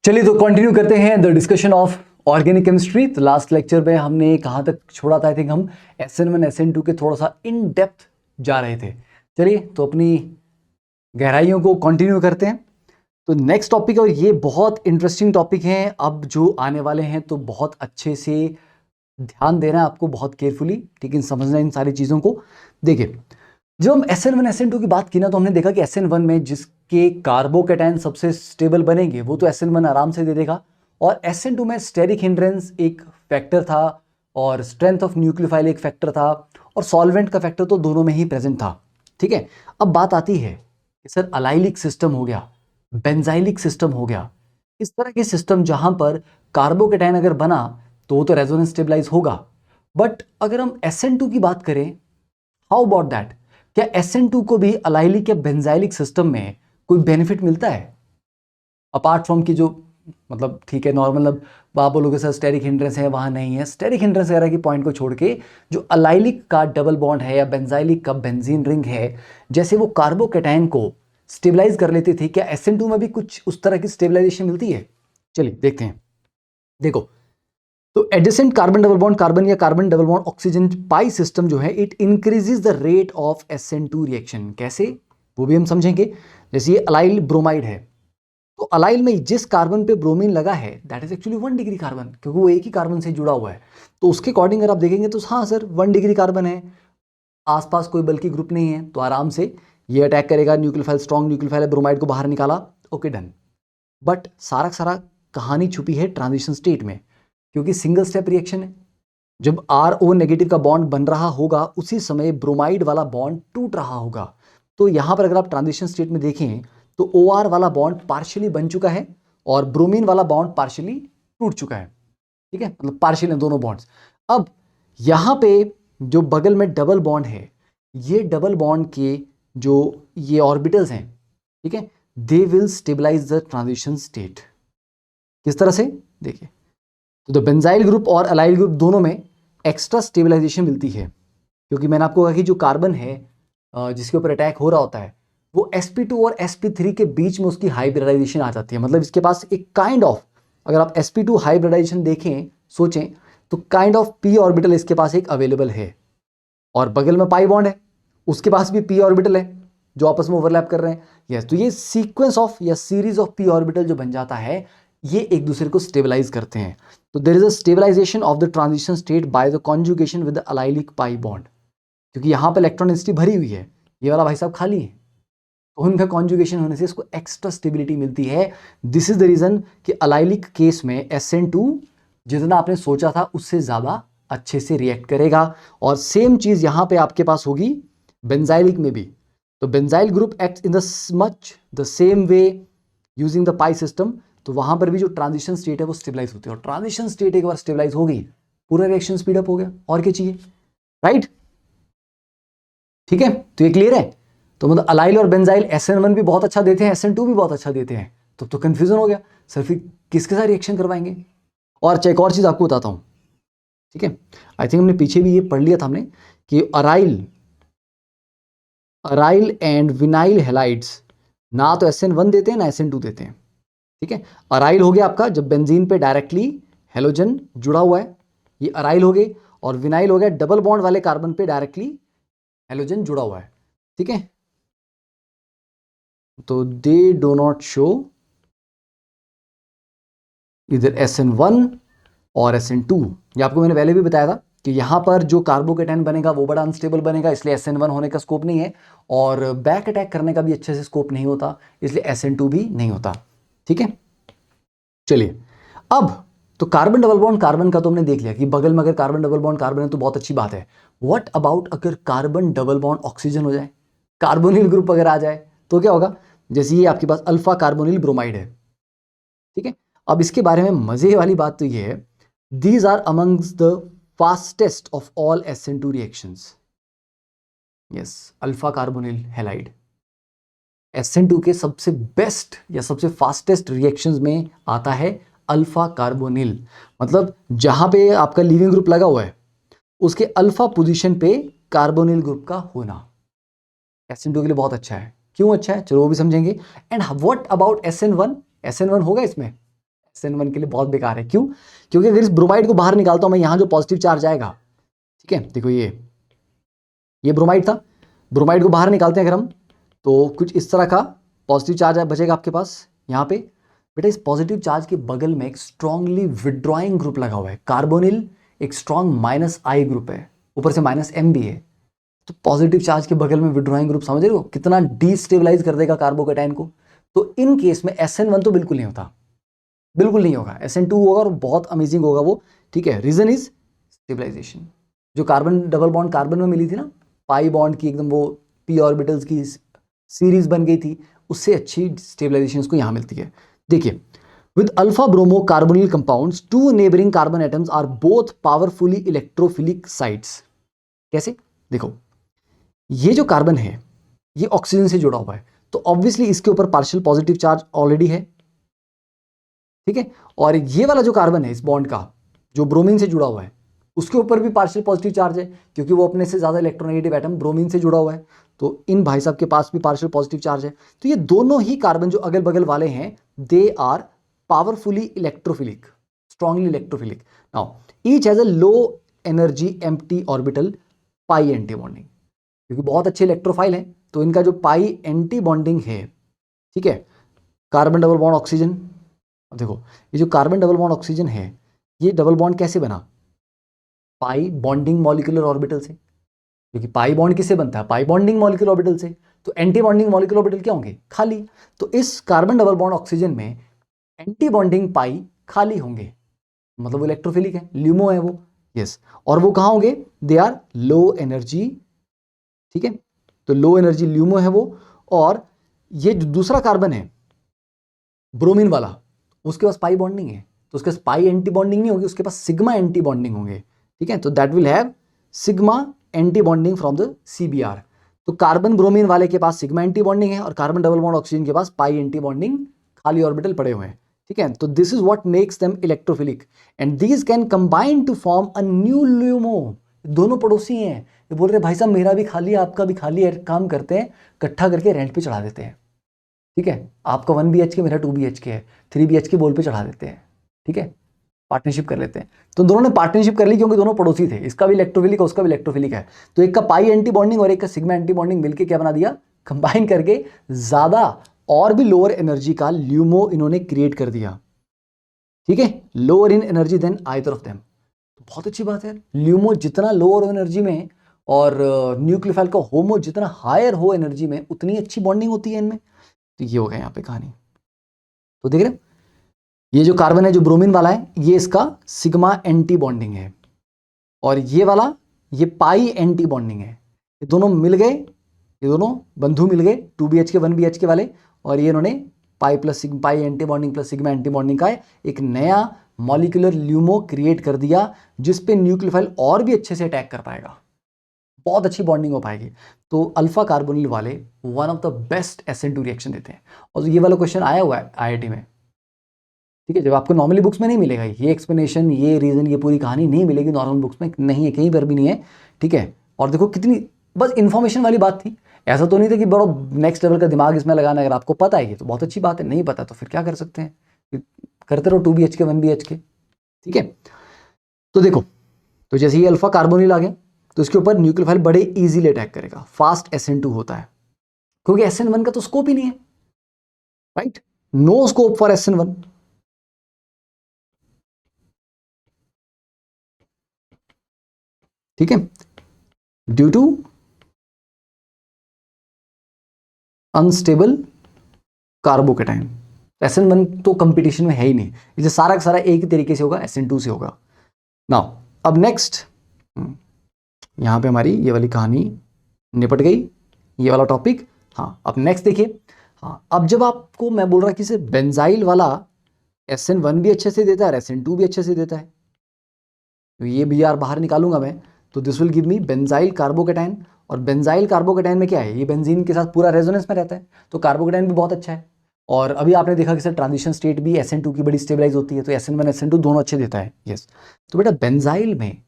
चलिए तो कंटिन्यू करते हैं the discussion of organic chemistry. तो लास्ट लेक्चर में हमने कहाँ तक छोड़ा था? आई थिंक हम SN1 SN2 के थोड़ा सा इन डेप्थ जा रहे थे। चलिए तो अपनी गहराइयों को कंटिन्यू करते हैं। तो नेक्स्ट टॉपिक, और ये बहुत इंटरेस्टिंग टॉपिक है अब जो आने वाले हैं, तो बहुत अच्छे से ध्यान देना है आपको, बहुत केयरफुली, ठीक है, समझना इन सारी चीज़ों को। देखिए, जब हम SN1 SN2 की बात की ना, तो हमने देखा कि SN1 में जिसके कार्बोकेटाइन सबसे स्टेबल बनेंगे वो तो SN1 आराम से दे देगा, और SN2 में स्टेरिक हिंड्रेंस एक फैक्टर था और स्ट्रेंथ ऑफ न्यूक्लियोफाइल एक फैक्टर था, और सॉल्वेंट का फैक्टर तो दोनों में ही प्रेजेंट था। ठीक है, अब बात आती है कि सर अलाइलिक सिस्टम हो गया, बेंजाइलिक सिस्टम हो गया, इस तरह के सिस्टम जहां पर कार्बोकेटाइन अगर बना तो वो तो रेजोनेंस स्टेबलाइज होगा। बट अगर हम SN2 की बात करें, हाउ अबाउट दैट? क्या SN2 को भी अलाइलिक या बेंजाइलिक सिस्टम में कोई बेनिफिट मिलता है अपार्ट फ्रॉम की जो, मतलब ठीक है नॉर्मल, अब आप बोलोगे सर स्टेरिक हिंड्रेंस है, वहां नहीं है। स्टेरिक हिंड्रेंस वगैरह की पॉइंट को छोड़ के जो अलाइलिक का डबल बॉन्ड है या बेंजाइलिक का बेंजीन रिंग है, जैसे वो कार्बोकेटाइन को स्टेबलाइज कर लेती थी, क्या SN2 में भी कुछ उस तरह की स्टेबलाइजेशन मिलती है? चलिए देखते हैं। देखो, तो adjacent carbon double bond carbon या कार्बन डबल बॉन्ड ऑक्सीजन पाई सिस्टम जो है, it increases the rate of SN2 reaction. कैसे, वो भी हम समझेंगे। जैसे ये अलाइल ब्रोमाइड है, तो अलाइल में जिस कार्बन पे ब्रोमीन लगा है that is actually 1 degree carbon, क्योंकि वो एक ही कार्बन से जुड़ा हुआ है। तो उसके अकॉर्डिंग अगर आप देखेंगे तो हाँ सर 1 डिग्री कार्बन है, आसपास कोई बल्कि ग्रुप नहीं है, तो आराम से ये अटैक करेगा। न्यूक्लियोफाइल, स्ट्रॉन्ग न्यूक्लियोफाइल है, ब्रोमाइड को बाहर निकाला, ओके डन। बट सारा सारा कहानी छुपी है ट्रांजिशन स्टेट में, क्योंकि सिंगल स्टेप रिएक्शन है। जब RO नेगेटिव का बॉन्ड बन रहा होगा उसी समय ब्रोमाइड वाला बॉन्ड टूट रहा होगा। तो यहां पर अगर आप ट्रांजिशन स्टेट में देखें तो OR वाला बॉन्ड पार्शियली बन चुका है और ब्रोमीन वाला बॉन्ड पार्शियली टूट चुका है। ठीक है, मतलब पार्शियल है दोनों बॉन्ड्स। अब यहां पे जो बगल में डबल बॉन्ड है, ये डबल बॉन्ड के जो ये ऑर्बिटल्स हैं, ठीक है, they will stabilize the transition state. किस तरह से? देखिए, तो द बेंजाइल ग्रुप और अलाइल ग्रुप दोनों में एक्स्ट्रा स्टेबलाइजेशन मिलती है, क्योंकि मैंने आपको कहा कि जो कार्बन है जिसके ऊपर अटैक हो रहा होता है, वो sp2 और sp3 के बीच में उसकी हाइब्रिडाइजेशन आ जाती है। मतलब इसके पास एक काइंड ऑफ, अगर आप sp2 हाइब्रिडाइजेशन देखें, सोचें, तो काइंड ऑफ p ऑर्बिटल इसके पास एक अवेलेबल है, और बगल में पाई बॉन्ड है, उसके पास भी p ऑर्बिटल है जो आपस में ओवरलैप कर रहे हैं। यस, तो ये सीक्वेंस ऑफ या सीरीज ऑफ p ऑर्बिटल जो बन जाता है, ये एक दूसरे को स्टेबलाइज करते हैं। तो there is a stabilisation of the transition state by the conjugation with the allylic pi bond, क्योंकि यहां पर इलेक्ट्रॉन डेंसिटी भरी हुई है, ये वाला भाई साहब खाली है, तो उनका कॉन्जुगेशन होने से इसको एक्स्ट्रा स्टेबिलिटी मिलती है। दिस इज द रीजन कि अलाइलिक केस में SN2 जितना आपने सोचा था उससे ज्यादा अच्छे से रिएक्ट करेगा, और सेम चीज यहां पे आपके पास होगी बेंजाइलिक में भी। तो benzyl group acts in the much the same way using the pi system. तो वहां पर भी जो ट्रांजिशन स्टेट है वो स्टेबलाइज होती है, और ट्रांजिशन स्टेट एक बार स्टेबलाइज हो गई, पूरा रिएक्शन स्पीड अप हो गया, और क्या चाहिए, राइट? ठीक है, तो ये क्लियर है। तो मतलब अलाइल और बेंजाइल SN1 भी बहुत अच्छा देते हैं, SN2 भी बहुत अच्छा देते हैं, तो कंफ्यूजन हो गया सर फिर किसके साथ रिएक्शन करवाएंगे। और अच्छा, एक और चीज आपको बताता हूं, ठीक है, आई थिंक हमने पीछे भी ये पढ़ लिया था हमने कि अराइल एंड विनाइल हैलाइड्स ना तो SN1 देते हैं ना SN2 देते हैं। ठीक है, अराइल हो गया आपका जब बेंजीन पे डायरेक्टली हेलोजन जुड़ा हुआ है, ये अराइल हो गए, और विनाइल हो गया डबल बॉन्ड वाले कार्बन पे डायरेक्टली हेलोजन जुड़ा हुआ है। ठीक है, तो दे डो नॉट शो इधर SN1 और SN2। ये आपको मैंने पहले भी बताया था कि यहां पर जो कार्बोकेटाइन बनेगा वो बड़ा अनस्टेबल बनेगा, इसलिए SN1 होने का स्कोप नहीं है, और बैक अटैक करने का भी अच्छे से स्कोप नहीं होता, इसलिए SN2 भी नहीं होता। ठीक है, चलिए अब तो कार्बन डबल बॉन्ड कार्बन का तो हमने देख लिया कि बगल में अगर कार्बन डबल बॉन्ड कार्बन है तो बहुत अच्छी बात है। व्हाट अबाउट अगर कार्बन डबल बॉन्ड ऑक्सीजन हो जाए, कार्बोनिल ग्रुप अगर आ जाए, तो क्या होगा? जैसे ये आपके पास अल्फा कार्बोनिल ब्रोमाइड है, ठीक है, अब इसके बारे में मजे वाली बात तो ये है, these are amongst the fastest of all SN2 reactions. Yes, alpha carbonyl halide SN2 के सबसे बेस्ट या सबसे फास्टेस्ट रिएक्शंस में आता है अल्फा कार्बोनिल। मतलब जहां पे आपका लीविंग ग्रुप लगा हुआ है उसके अल्फा पोजीशन पे कार्बोनिल ग्रुप का होना SN2 के लिए बहुत अच्छा है। क्यों अच्छा है, चलो वो भी समझेंगे। And what about SN1? SN1 होगा इसमें? SN1 के लिए बहुत बेकार है। क्यों? क्योंकि अगर इस ब्रोमाइड को बाहर निकालता हूं मैं, यहां जो पॉजिटिव चार्ज आएगा, ठीक है, देखो ये ब्रोमाइड था, ब्रोमाइड को बाहर निकालते हैं अगर हम, तो कुछ इस तरह का पॉजिटिव चार्ज बचेगा आपके पास यहाँ पे। बेटा इस पॉजिटिव चार्ज के बगल में एक स्ट्रांगली विड्रॉइंग ग्रुप लगा हुआ है, कार्बोनिल एक स्ट्रांग -I ग्रुप है, ऊपर से -M भी है। तो पॉजिटिव चार्ज के बगल में विड्रॉइंग ग्रुप, समझ रहे हो कितना डिस्टेबलाइज कर देगा कार्बोकेटाइन को। तो इन केस में SN1 तो बिल्कुल नहीं होता, बिल्कुल नहीं होगा, SN2 होगा और बहुत अमेजिंग होगा वो, ठीक है। Reason is stabilisation. जो कार्बन डबल बॉन्ड कार्बन में मिली थी ना, पाई बॉन्ड की एकदम वो p ऑर्बिटल्स की सीरीज बन गई थी, उससे अच्छी स्टेबलाइजेशन इसको यहां मिलती है। देखिए, with alpha bromo carbonyl compounds, 2 neighbouring carbon atoms are both powerfully electrophilic sites. कैसे? देखो, ये जो कार्बन है ये ऑक्सीजन से जुड़ा हुआ है, तो ऑब्वियसली इसके ऊपर पार्शियल पॉजिटिव चार्ज ऑलरेडी है, ठीक है। और ये वाला जो कार्बन है इस बॉन्ड का, जो ब्रोमीन से जुड़ा हुआ है, उसके ऊपर भी पार्शियल पॉजिटिव चार्ज है, क्योंकि वो अपने से ज्यादा इलेक्ट्रोनेगेटिव एटम ब्रोमीन से जुड़ा हुआ है। तो इन भाई साहब के पास भी पार्शियल पॉजिटिव चार्ज है। तो ये दोनों ही कार्बन जो अगल बगल वाले हैं, they are powerfully electrophilic, strongly electrophilic. Now each has a low energy empty orbital pi anti bonding, क्योंकि बहुत अच्छे इलेक्ट्रोफाइल हैं, तो इनका जो पाई एंटी बॉन्डिंग है, ठीक है, कार्बन डबल बॉन्ड ऑक्सीजन। अब देखो, ये जो कार्बन डबल बॉन्ड ऑक्सीजन है, ये डबल बॉन्ड कैसे बना? पाई बॉन्डिंग मॉलिक्यूलर ऑर्बिटल से, क्योंकि पाई बॉन्ड किससे बनता है? पाई बॉन्डिंग मॉलिक्यूलर ऑर्बिटल से। तो एंटी बॉन्डिंग मॉलिक्यूलर ऑर्बिटल क्या होंगे? खाली। तो इस कार्बन डबल बॉन्ड ऑक्सीजन में एंटी बॉन्डिंग पाई खाली होंगे, मतलब वो इलेक्ट्रोफिलिक है, ल्यूमो है वो, यस। और वो कहां होंगे? दे आर लो एनर्जी, ठीक है। तो लो एनर्जी ल्यूमो है वो। और ये जो दूसरा कार्बन है ब्रोमीन वाला, उसके पास पाई बॉन्डिंग है, तो उसके पास पाई एंटी बॉन्डिंग नहीं होगी, उसके पास सिग्मा एंटी बॉन्डिंग होंगे, ठीक है। तो that will have sigma anti bonding from the CBr। तो कार्बन ब्रोमीन वाले के पास सिग्मा एंटी बॉन्डिंग है और कार्बन डबल बॉन्ड ऑक्सीजन के पास पाई एंटी बॉन्डिंग, खाली ऑर्बिटल पड़े हुए हैं, ठीक है। तो this is what makes them electrophilic and these can combine to form a new LUMO. दोनों पड़ोसी हैं, ये बोल रहे भाई साहब मेरा भी खाली है, आपका भी खाली है, काम करते हैं इकट्ठा करके रेंट पे चढ़ा देते हैं, ठीक है। आपका 1 BHK, मेरा 2 BHK है, 3 BHK बोल पे चढ़ा देते हैं, ठीक है, पार्टनरशिप कर लेते हैं। तो दोनों ने पार्टनरशिप कर ली क्योंकि दोनों पड़ोसी थे, इसका भी इलेक्ट्रोफिलिक है, उसका भी इलेक्ट्रोफिलिक है। तो एक का पाई एंटी बॉन्डिंग और एक का सिग्मा एंटी बॉन्डिंग मिलकर क्या बना दिया? कंबाइन करके ज्यादा और भी लोअर एनर्जी का ल्यूमो इन्होंने क्रिएट कर दिया, ठीक है, lower in energy than either of them. तो बहुत अच्छी बात है, ल्यूमो जितना लोअर हो एनर्जी में और न्यूक्लियोफाइल का होमो जितना हायर हो एनर्जी में, उतनी अच्छी बॉन्डिंग होती है इनमें। तो ये हो गया यहाँ पे कहानी। तो देख रहे हो, ये जो कार्बन है जो ब्रोमीन वाला है, ये इसका सिग्मा एंटी बॉन्डिंग है, और ये वाला ये पाई एंटी बॉन्डिंग है। ये दोनों मिल गए, ये दोनों बंधु मिल गए, 2 BHK 1 BHK वाले, और ये इन्होंने pi anti bonding plus sigma anti bonding का एक नया मॉलिक्यूलर ल्यूमो क्रिएट कर दिया, जिसपे न्यूक्लियोफाइल और भी अच्छे से अटैक कर पाएगा, बहुत अच्छी बॉन्डिंग हो पाएगी। तो अल्फा कार्बोनिल वाले one of the best SN2 reaction देते हैं। और ये वाला क्वेश्चन आया हुआ है IIT में, ठीक है, जब आपको नॉर्मली बुक्स में नहीं मिलेगा ये एक्सप्लेनेशन, ये रीजन, ये पूरी कहानी नहीं मिलेगी नॉर्मल बुक्स में, नहीं है, कहीं पर भी नहीं है, ठीक है। और देखो कितनी बस इन्फॉर्मेशन वाली बात थी, ऐसा तो नहीं था कि बड़ा नेक्स्ट लेवल का दिमाग इसमें लगाना। अगर आपको पता है ये तो बहुत अच्छी बात है, नहीं पता तो फिर क्या कर सकते हैं, करते रहो 2 BHK 1 BHK, ठीक है। तो देखो, तो जैसे ही अल्फा कार्बोनिल आ गया तो इसके ऊपर न्यूक्लियोफाइल बड़े इजीली अटैक करेगा, फास्ट SN2 होता है, क्योंकि SN1 का तो स्कोप ही नहीं है, right, no scope for SN1, ठीक है, due to unstable carbocation. SN1 तो कंपटीशन में है ही नहीं, इसे सारा का सारा एक ही तरीके से होगा, SN2 से होगा। नाउ अब नेक्स्ट, यहां पे हमारी ये वाली कहानी निपट गई, ये वाला टॉपिक। हाँ, अब नेक्स्ट देखिए। हाँ, अब जब आपको मैं बोल रहा कि सिर्फ बेंजाइल वाला SN1 भी अच्छे से देता है और SN2 भी अच्छे से देता है, तो ये Br बाहर निकालूंगा मैं, तो this will give me benzyl carbocation. और बेंजाइल कार्बोकेटाइन में क्या है, ये बेंजीन के साथ पूरा रेजोनेंस में रहता है, तो कार्बोकेटाइन भी बहुत अच्छा है। और अभी आपने देखा कि सर ट्रांजिशन स्टेट भी SN2 की बड़ी स्टेबलाइज होती है, तो SN1 SN2 दोनों अच्छे देता है, यस। तो बेटा बेंजाइल में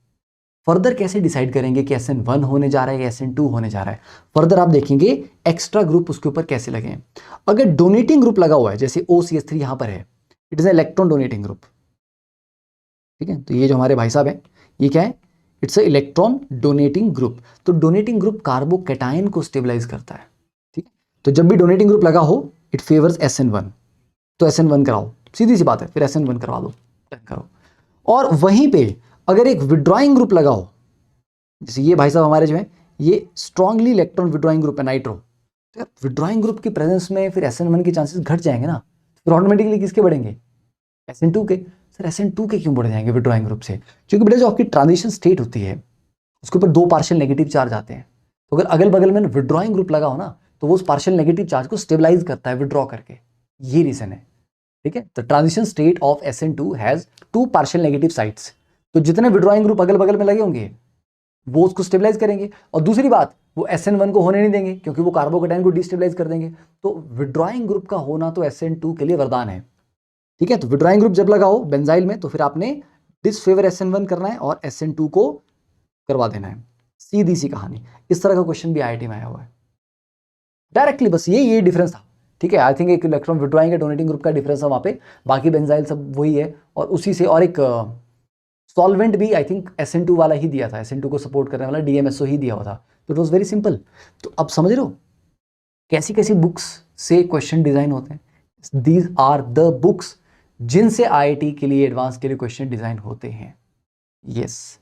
फर्दर कैसे डिसाइड करेंगे कि SN1 होने जा रहा है या SN2 होने जा रहा है, फर्दर आप देखेंगे एक्स्ट्रा ग्रुप उसके ऊपर कैसे लगे हैं। अगर डोनेटिंग ग्रुप लगा हुआ है, जैसे OCH3 यहां पर है, it is electron donating group. ठीक है, तो ये जो हमारे भाई साहब हैं ये क्या है, it's a electron donating group. तो डोनेटिंग ग्रुप कार्बोकैटायन को स्टेबलाइज करता है। ठीक है, तो जब भी डोनेटिंग ग्रुप लगा हो इट फेवर्स SN1, तो SN1 कराओ, सीधी सी बात है, फिर SN1 करवा दो, करो। और वहीं पे अगर एक विड्रॉइंग ग्रुप लगा हो, जैसे ये भाई साहब हमारे जो है ये स्ट्रांगली इलेक्ट्रॉन विड्रॉइंग ग्रुप है नाइट्रो, तो यार विड्रॉइंग ग्रुप की प्रेजेंस में फिर SN1 के चांसेस घट जाएंगे ना, फिर ऑटोमेटिकली किसके बढ़ेंगे, SN2 के। सर SN2 के क्यों बढ़ जाएंगे विड्रॉइंग ग्रुप से, क्योंकि बेटा जो आपकी ट्रांजिशन स्टेट होती है उसके ऊपर 2 पार्शियल नेगेटिव चार्ज आते हैं, तो अगर अगल बगल में विड्रॉइंग ग्रुप लगा हो ना तो वो उस पार्शियल नेगेटिव चार्ज को स्टेबलाइज करता है विड्रॉ करके, ये रीजन है। ठीक है, तो transition state of SN2 has 2 partial negative sites, तो जितने विड्रॉइंग ग्रुप अगल बगल में लगे होंगे वो उसको स्टेबलाइज करेंगे, और दूसरी बात वो SN1 को होने नहीं देंगे क्योंकि वो कार्बोकैटायन को डिस्टेबलाइज कर देंगे। तो विड्रॉइंग ग्रुप का होना तो SN2 के लिए वरदान है। ठीक है, तो विड्रॉइंग ग्रुप जब लगा हो बेंजाइल में तो फिर आपने डिसफेवर SN1 करना है और SN2 को करवा देना है, सीधी सी कहानी। इस तरह का क्वेश्चन भी IIT में आया हुआ है डायरेक्टली, बस ये डिफरेंस था। ठीक है, आई थिंक एक इलेक्ट्रॉन विड्रॉइंग या डोनेटिंग ग्रुप का डिफरेंस है वहाँ पे, बाकी बेंजाइल सब वही है, और उसी से, और एक सॉल्वेंट भी आई थिंक SN2 वाला ही दिया था, SN2 को सपोर्ट करने वाला DMSO ही दिया हुआ था, तो इट वॉज वेरी सिंपल। तो अब समझ रहे हो कैसी कैसी बुक्स से क्वेश्चन डिजाइन होते हैं, दीज आर द बुक्स जिनसे IIT के लिए, एडवांस के लिए क्वेश्चन डिजाइन होते हैं। यस,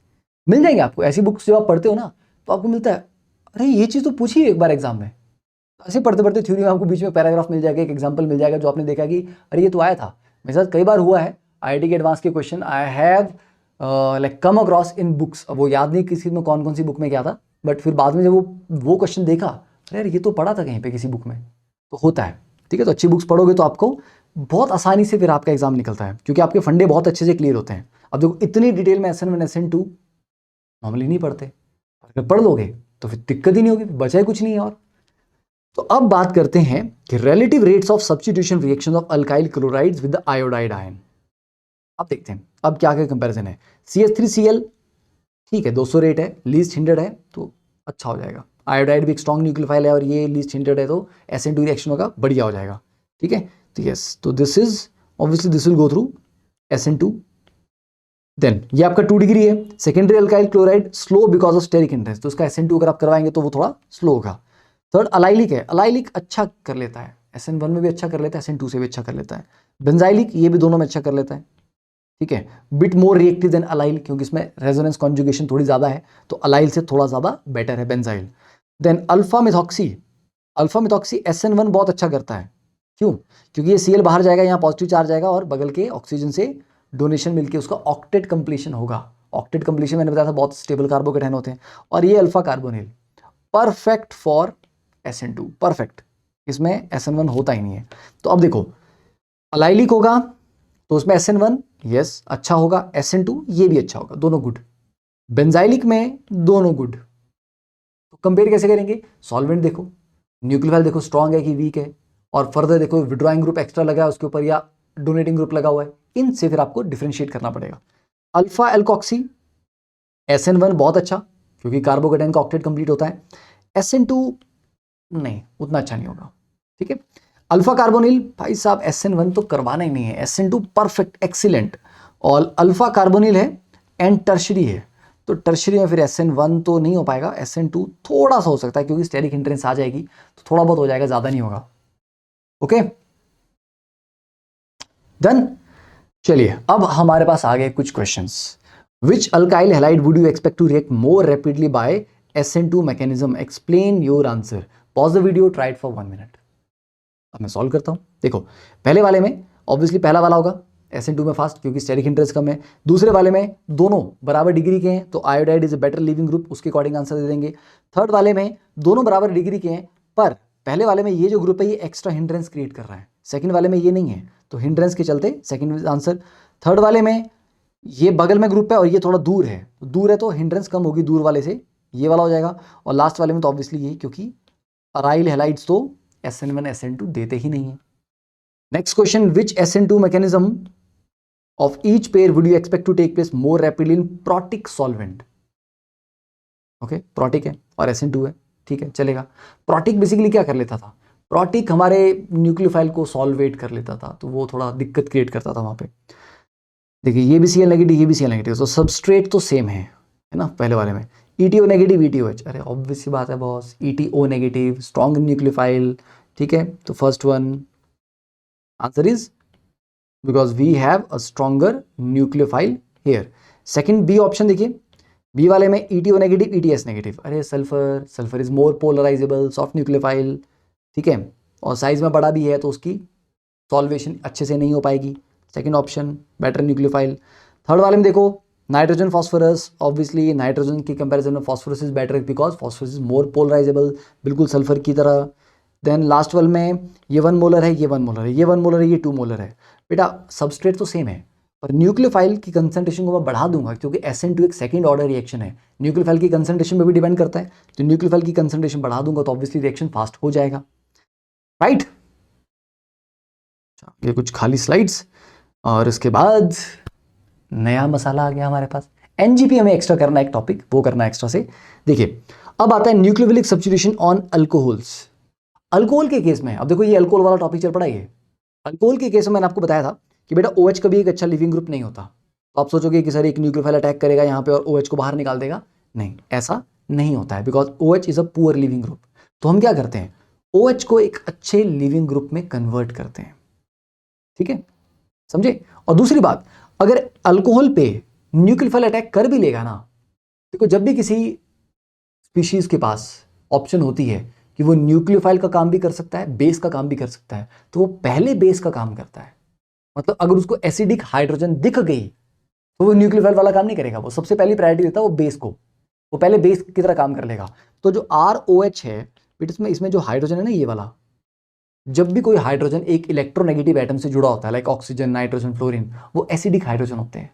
मिल जाएंगे आपको ऐसी बुक्स, जो आप पढ़ते हो ना तो आपको मिलता है अरे ये चीज़ तो पूछी एक बार एग्जाम में, ऐसे पढ़ते पढ़ते थ्योरी में आपको बीच में पैराग्राफ मिल जाएगा, एक एग्जांपल मिल जाएगा जो आपने देखा कि अरे ये तो आया था। मेरे साथ कई बार हुआ है IIT के एडवांस के question I have like come across in books, अब वो याद नहीं किसी में कौन कौन सी बुक में क्या था, बट फिर बाद में जब वो क्वेश्चन देखा अरे यार ये तो पढ़ा था कहीं पे किसी बुक में, तो होता है। ठीक है, तो अच्छी बुक्स पढ़ोगे तो आपको बहुत आसानी से फिर आपका एग्जाम निकलता है, क्योंकि आपके फंडे बहुत अच्छे से क्लियर होते हैं। अब देखो इतनी डिटेल में SN1 SN2 नॉर्मली नहीं पढ़ते, अगर पढ़ लोगे तो फिर दिक्कत ही नहीं होगी, बचा ही कुछ नहीं है। और तो अब बात करते हैं कि relative rates of substitution reaction of alkyl chlorides with the iodide ion. अब देखते हैं अब क्या क्या कंपैरिजन है। CH3Cl ठीक है 200 रेट है, लीस्ट हिंडेड है तो अच्छा हो जाएगा। आयोडाइड भी एक स्ट्रॉन्ग न्यूक्लियोफाइल है और ये लीस्ट हिंडेड है तो SN2 रिएक्शन होगा, बढ़िया हो जाएगा। ठीक है, तो यस, तो this is obviously this will go through SN2। Then ये आपका 2 डिग्री है, secondary alkyl chloride slow because of steric hindrance, तो उसका SN2 अगर आप करवाएंगे तो वो थोड़ा स्लो होगा। थर्ड अलाइलिक है, अलाइलिक अच्छा कर लेता है, SN1 में भी अच्छा कर लेता है, SN2 से भी अच्छा कर लेता है। बेंजाइलिक ये भी दोनों में अच्छा कर लेता है। ठीक है, bit more reactive than allyl, क्योंकि इसमें रेजोनेंस कॉन्जुगेशन थोड़ी ज्यादा है, तो अलाइल से थोड़ा ज्यादा बेटर है benzyl. Then alpha methoxy, alpha methoxy SN1 बहुत अच्छा करता है, क्यों, क्योंकि ये Cl बाहर जाएगा, यहाँ पॉजिटिव चार्ज आएगा और बगल के ऑक्सीजन से डोनेशन मिलके उसका ऑक्टेट कंप्लीशन होगा। ऑक्टेट कंप्लीशन मैंने बताया था बहुत स्टेबल कार्बोकैटायन होते हैं, और ये alpha carbonyl perfect for SN2, perfect, इसमें SN1 होता ही नहीं है। तो अब देखो अलाइलिक होगा तो उसमें SN1 यस अच्छा होगा, SN2 ये भी अच्छा होगा, दोनों गुड। बेंजाइलिक में दोनों गुड, तो कंपेयर कैसे करेंगे, सॉल्वेंट देखो, न्यूक्लियोफाइल देखो स्ट्रॉन्ग है कि वीक है, और फर्दर देखो विड्रॉइंग ग्रुप एक्स्ट्रा लगा है उसके ऊपर या डोनेटिंग ग्रुप लगा हुआ है, इनसे फिर आपको डिफरेंशिएट करना पड़ेगा। अल्फा एल्कोक्सी SN1 बहुत अच्छा, क्योंकि कार्बोकैटायन का ऑक्टेट कंप्लीट होता है, SN2 नहीं उतना अच्छा नहीं होगा। ठीक है, अल्फा कार्बोनिल भाई साहब SN1 तो करवाना ही नहीं है, SN2 परफेक्ट एक्सीलेंट, और अल्फा कार्बोनिल है एंड टर्शरी है, तो टर्शरी में फिर SN1 तो नहीं हो पाएगा, SN2 थोड़ा सा हो सकता है क्योंकि स्टेरिक हिंड्रेंस आ जाएगी तो थोड़ा बहुत हो जाएगा, ज्यादा नहीं होगा। ओके डन, चलिए अब हमारे पास आ गए कुछ questions. Which alkyl halide would you expect to react more rapidly by SN2 mechanism, explain your answer, pause the video, try it for 1 minute. अब मैं सॉल्व करता हूं। देखो पहले वाले में ऑब्वियसली पहला वाला होगा SN2 में फास्ट, क्योंकि स्टेरिक हिंड्रेंस कम है। दूसरे वाले में दोनों बराबर डिग्री के हैं तो iodide is a better leaving group, उसके अकॉर्डिंग आंसर दे देंगे। थर्ड वाले में दोनों बराबर डिग्री के हैं, पर पहले वाले में ये जो ग्रुप है ये एक्स्ट्रा हिंड्रेंस क्रिएट कर रहा है, सेकंड वाले में ये नहीं है, तो हिंड्रेंस के चलते सेकंड आंसर। थर्ड वाले में ये बगल में ग्रुप है और ये थोड़ा दूर है, तो हिंड्रेंस कम होगी दूर वाले से, ये वाला हो जाएगा। और लास्ट वाले में तो ऑब्वियसली ये, क्योंकि अराइल हैलाइड्स तो SN1 SN2 देते ही नहीं है। Next question, which SN2 mechanism of each pair would you expect to take place more rapidly in protic solvent. Okay protic है और SN2 है, ठीक है चलेगा। प्रोटिक बेसिकली क्या कर लेता था, प्रोटिक हमारे न्यूक्लियोफाइल को सॉल्वेट कर लेता था, तो वो थोड़ा दिक्कत क्रिएट करता था वहाँ पे। देखिए ये भी Cl नेगेटिव, ये भी Cl नेगेटिव, तो सबस्ट्रेट तो सेम है ना पहले वाले में। ETO नेगेटिव ETOH, अरे ऑब्वियस सी बात है boss, ETO negative strong nucleophile, ठीक है। तो first one answer is because we have a stronger nucleophile here. Second B option देखिए, बी वाले में ETO नेगेटिव ETS नेगेटिव, अरे sulphur is more polarisable soft nucleophile, ठीक है, और साइज में बड़ा भी है तो उसकी सॉल्वेशन अच्छे से नहीं हो पाएगी। Second option better nucleophile. Third वाले में देखो नाइट्रोजन फॉस्फोरस, ऑब्वियसली नाइट्रोजन की कंपैरिजन में phosphorus is better because phosphorus is more polarisable, बिल्कुल सल्फर की तरह। देन लास्ट वाले में ये 1 मोलर है, ये 1 मोलर है, ये 1 मोलर है, ये 2 मोलर है। बेटा सबस्ट्रेट तो सेम है, पर न्यूक्लियोफाइल की कंसंट्रेशन को मैं बढ़ा दूंगा क्योंकि SN2 एक सेकंड ऑर्डर रिएक्शन है, न्यूक्लियोफाइल की कंसंट्रेशन पे भी डिपेंड करता है। तो न्यूक्लियोफाइल की कंसंट्रेशन बढ़ा दूंगा तो ऑब्वियसली रिएक्शन फास्ट हो जाएगा, राइट। ये कुछ खाली स्लाइड्स और इसके बाद नया मसाला आ गया हमारे पास। NGP हमें एक्स्ट्रा करना है, एक टॉपिक वो करना है एक्स्ट्रा से। देखिए अब आता है nucleophilic substitution on alcohols. Alcohol के केस में अब देखो ये अल्कोहल वाला टॉपिक चल पड़ा है। अल्कोहल के केस में मैंने आपको बताया था कि बेटा OH कभी एक अच्छा लिविंग ग्रुप नहीं होता। तो आप सोचोगे कि सर एक न्यूक्लियोफाइल अटैक करेगा यहाँ पे और OH को बाहर निकाल देगा, नहीं ऐसा नहीं होता है, because OH is a poor leaving group. तो हम क्या करते हैं, OH को एक अच्छे लिविंग ग्रुप में कन्वर्ट करते हैं, ठीक है, समझे। और दूसरी बात, अगर अल्कोहल पे न्यूक्लियोफाइल अटैक कर भी लेगा ना, देखो जब भी किसी स्पीशीज के पास ऑप्शन होती है कि वो न्यूक्लियोफाइल का काम भी कर सकता है, बेस का काम भी कर सकता है, तो वो पहले बेस का काम करता है। मतलब अगर उसको एसिडिक हाइड्रोजन दिख गई तो वो न्यूक्लियोफाइल वाला काम नहीं करेगा, वो सबसे पहली प्रायोरिटी देता है वो बेस को, वो पहले बेस की तरह काम कर लेगा। तो जो ROH है बेटा, इसमें जो हाइड्रोजन है ना ये वाला, जब भी कोई हाइड्रोजन एक इलेक्ट्रोनेगेटिव एटम से जुड़ा होता है लाइक ऑक्सीजन, नाइट्रोजन, फ्लोरीन, वो एसिडिक हाइड्रोजन होते हैं,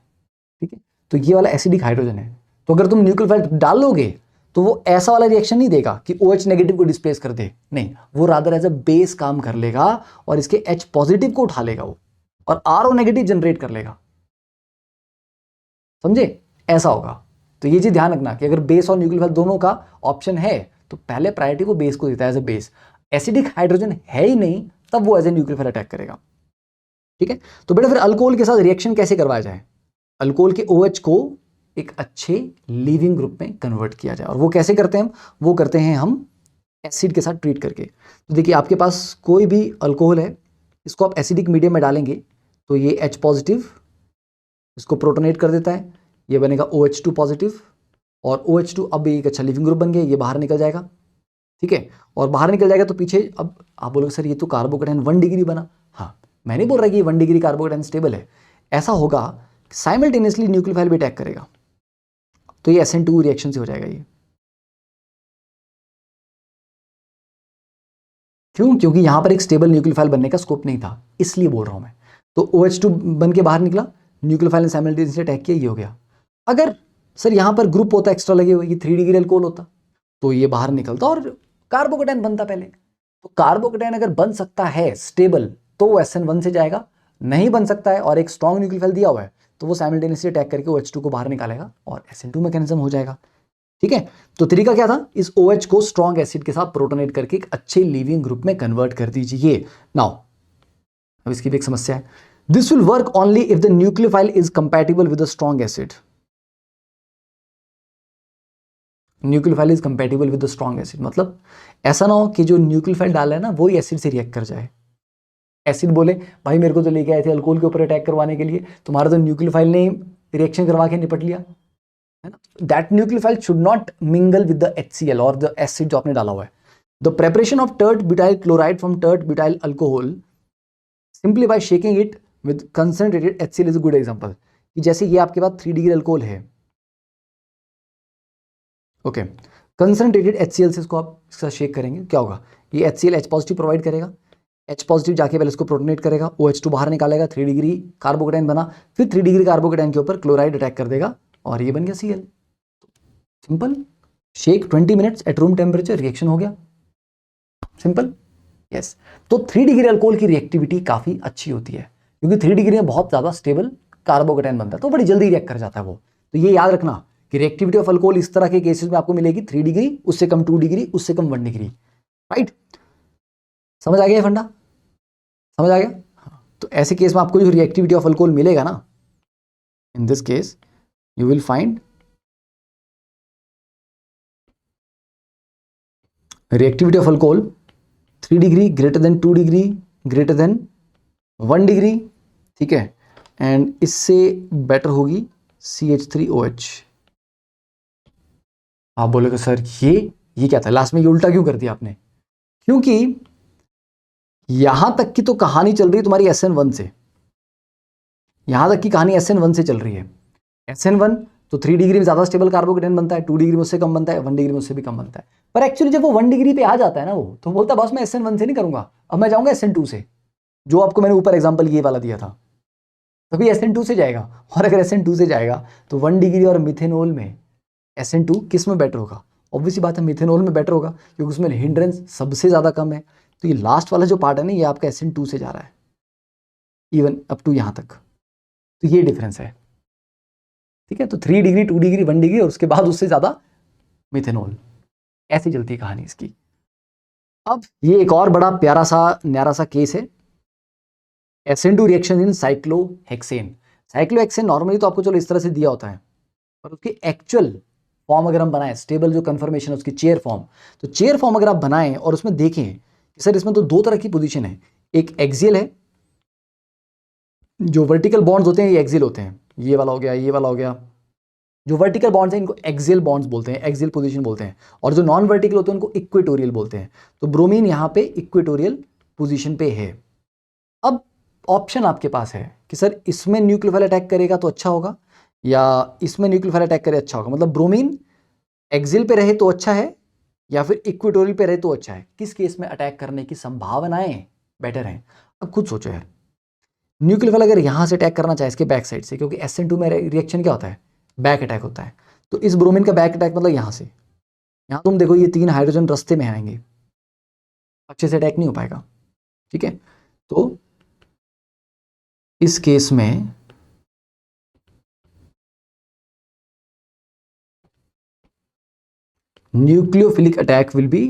ठीक है। तो ये वाला एसिडिक हाइड्रोजन है, तो अगर तुम न्यूक्लियोफाइल डालोगे तो वो ऐसा वाला रिएक्शन नहीं देगा कि OH नेगेटिव को डिस्प्लेस कर दे, नहीं, वो रादर एज अ बेस काम कर लेगा और इसके H पॉजिटिव को उठा लेगा वो और RO नेगेटिव जनरेट कर लेगा, समझे, ऐसा होगा। तो ये चीज ध्यान रखना कि अगर बेस और न्यूक्लियोफाइल दोनों का ऑप्शन है तो पहले प्रायोरिटी वो बेस को देता है as a base. Acidic hydrogen है ही नहीं तब वो एज ए न्यूक्लियोफाइल अटैक करेगा, ठीक है। तो बेटा फिर अल्कोहल के साथ रिएक्शन कैसे करवाया जाए, अल्कोहल के OH को एक अच्छे लिविंग ग्रुप में कन्वर्ट किया जाए, और वो कैसे करते हैं हम, वो करते हैं हम एसिड के साथ ट्रीट करके। तो देखिए आपके पास कोई भी अल्कोहल है, इसको आप एसिडिक मीडियम में डालेंगे तो ये H पॉजिटिव इसको प्रोटोनेट कर देता है, ये बनेगा OH2 पॉजिटिव, और OH2 अब एक अच्छा लिविंग ग्रुप बन गया, ये बाहर निकल जाएगा, ठीक है। और बाहर निकल जाएगा तो पीछे अब आप बोलोगे सर ये तो कार्बोकेटाइन 1 डिग्री बना, हाँ मैं नहीं बोल रहा कि 1 डिग्री कार्बोकेटाइन स्टेबल है, ऐसा होगा साइमल्टेनियसली न्यूक्लियोफाइल भी अटैक करेगा, तो ये SN2 रिएक्शन से हो जाएगा ये। क्यों, क्योंकि यहां पर एक स्टेबल न्यूक्लियोफाइल बनने का स्कोप नहीं था, इसलिए बोल रहा हूं मैं। तो OH2 बन के बाहर निकला, न्यूक्लियोफाइल ने साइमल्टेनियसली अटैक किया, ये हो गया। अगर सर यहां पर ग्रुप होता एक्स्ट्रा लगे हुए, ये 3 डिग्री अल्कोहल होता तो ये बाहर निकलता और कार्बोकेटाइन बनता पहले। तो कार्बोकेटाइन अगर बन सकता है स्टेबल तो वो SN1 से जाएगा, नहीं बन सकता है और एक स्ट्रॉन्ग न्यूक्लियोफाइल दिया हुआ है तो वो साइमल्टेनियसली अटैक करके OH2 को बाहर निकालेगा और SN2 मैकेनिज्म हो जाएगा, ठीक है। तो तरीका क्या था, इस OH को स्ट्रॉन्ग एसिड के साथ प्रोटोनेट करके एक अच्छे लिविंग ग्रुप में कन्वर्ट कर दीजिए। नाउ अब इसकी भी एक समस्या है, this will work only if the nucleophile is compatible with a strong acid. Nucleophile is compatible with the strong acid, मतलब ऐसा ना हो कि जो न्यूक्लियोफाइल डाला है ना वही एसिड से रिएक्ट कर जाए, एसिड बोले भाई मेरे को तो लेके आए थे अल्कोहल के ऊपर अटैक करवाने के लिए, तुम्हारा तो न्यूक्लियोफाइल ने रिएक्शन करवा के निपट लिया, है ना। That nucleophile should not mingle with the HCl और द एसिड जो आपने डाला हुआ है। The preparation of tert butyl chloride from tert butyl alcohol simply by shaking it with concentrated HCl is a good example. कि जैसे ये आपके पास 3 डिग्री अल्कोहल है, ओके, कंसंट्रेटेड HCl से इसको आप इसका शेक करेंगे, क्या होगा, ये HCl H पॉजिटिव प्रोवाइड करेगा, H पॉजिटिव जाके पहले इसको प्रोटोनेट करेगा, OH2 बाहर निकालेगा, 3 डिग्री कार्बोकेटाइन बना, फिर 3 डिग्री कार्बोकेटाइन के ऊपर क्लोराइड अटैक कर देगा और ये बन गया Cl। Simple, shake 20 minutes at room temperature, reaction हो गया, सिंपल, यस। तो 3 डिग्री अल्कोहल की रिएक्टिविटी काफी अच्छी होती है क्योंकि 3 डिग्री में बहुत ज्यादा स्टेबल कार्बोकेटाइन बनता है तो बड़ी जल्दी रिएक्ट कर जाता है वो। तो ये याद रखना कि रिएक्टिविटी ऑफ अल्कोहल इस तरह के केसेस में आपको मिलेगी 3 डिग्री, उससे कम 2 डिग्री, उससे कम 1 डिग्री, राइट। समझ आ गया फंडा? समझ आ गया? हाँ। तो ऐसे केस में आपको जो रिएक्टिविटी ऑफ अल्कोहल मिलेगा ना, in this case you will find reactivity of alcohol 3 degree greater than 2 degree greater than 1 degree, ठीक है, एंड इससे बेटर होगी CH3OH। आप बोलोगे सर ये क्या था, लास्ट में ये उल्टा क्यों कर दिया आपने? क्योंकि यहां तक की तो कहानी चल रही है तुम्हारी SN1 से, यहां तक की कहानी SN1 से चल रही है। SN1 तो 3 डिग्री में ज्यादा स्टेबल कार्बोकेटाइन बनता है, 2 डिग्री में उससे कम बनता है, 1 डिग्री में उससे भी कम बनता है। पर एक्चुअली जब वो 1 डिग्री पे आ जाता है ना, वो तो बोलता है बस मैं SN1 से नहीं करूंगा, अब मैं जाऊंगा SN2 से, जो आपको मैंने ऊपर एग्जांपल ये वाला दिया था, तभी SN2 से जाएगा। और अगर SN2 से जाएगा तो 1 डिग्री और मिथेनॉल में SN2 किस में बेटर होगा? ऑब्वियसली बात है मिथेनॉल में बेटर होगा, क्योंकि उसमें हिंड्रेंस सबसे ज्यादा कम है। तो ये लास्ट वाला जो पार्ट है ना, ये आपका SN2 से जा रहा है, इवन अप टू यहां तक। तो ये डिफरेंस है, ठीक है। तो 3 डिग्री, 2 डिग्री, 1 डिग्री और उसके बाद उससे ज्यादा मिथेनॉल, ऐसी चलती है कहानी इसकी। अब ये एक और बड़ा प्यारा सा न्यारा सा केस है, SN2 reaction in cyclohexane. Cyclohexane normally तो आपको चलो इस तरह से दिया होता है, पर उसकी एक्चुअल फॉर्म अगर हम बनाएं, स्टेबल जो कन्फर्मेशन है उसकी चेयर फॉर्म, तो चेयर फॉर्म अगर आप बनाएं और उसमें देखें कि सर इसमें तो 2 तरह की पोजीशन है, एक एक्सियल है, जो वर्टिकल बॉन्ड्स होते हैं ये एक्सियल होते हैं, ये वाला हो गया, ये वाला हो गया, जो वर्टिकल बॉन्ड्स हैं इनको एक्सियल बॉन्ड्स बोलते हैं, एक्सियल पोजीशन बोलते हैं, और जो नॉन वर्टिकल होते हैं उनको इक्वेटोरियल बोलते हैं। तो ब्रोमीन यहाँ पे इक्वेटोरियल पोजीशन पे है। अब ऑप्शन आपके पास है कि सर इसमें न्यूक्लियोफाइल अटैक करेगा तो अच्छा होगा, या इसमें न्यूक्लियोफाइल अटैक करे अच्छा होगा, मतलब ब्रोमीन एक्सियल पे रहे तो अच्छा है या फिर इक्वेटोरियल पे रहे तो अच्छा है, किस केस में अटैक करने की संभावनाएं बेटर हैं? अब खुद सोचो यार, न्यूक्लियोफाइल अगर यहां से अटैक करना चाहे इसके बैक साइड से, क्योंकि SN2 में रिएक्शन क्या होता है, बैक अटैक होता है, तो इस ब्रोमीन का बैक अटैक मतलब यहां से, यहां तुम देखो ये 3 हाइड्रोजन रास्ते में आएंगे, अच्छे से अटैक नहीं हो पाएगा, ठीक है। तो इस केस में nucleophilic attack will be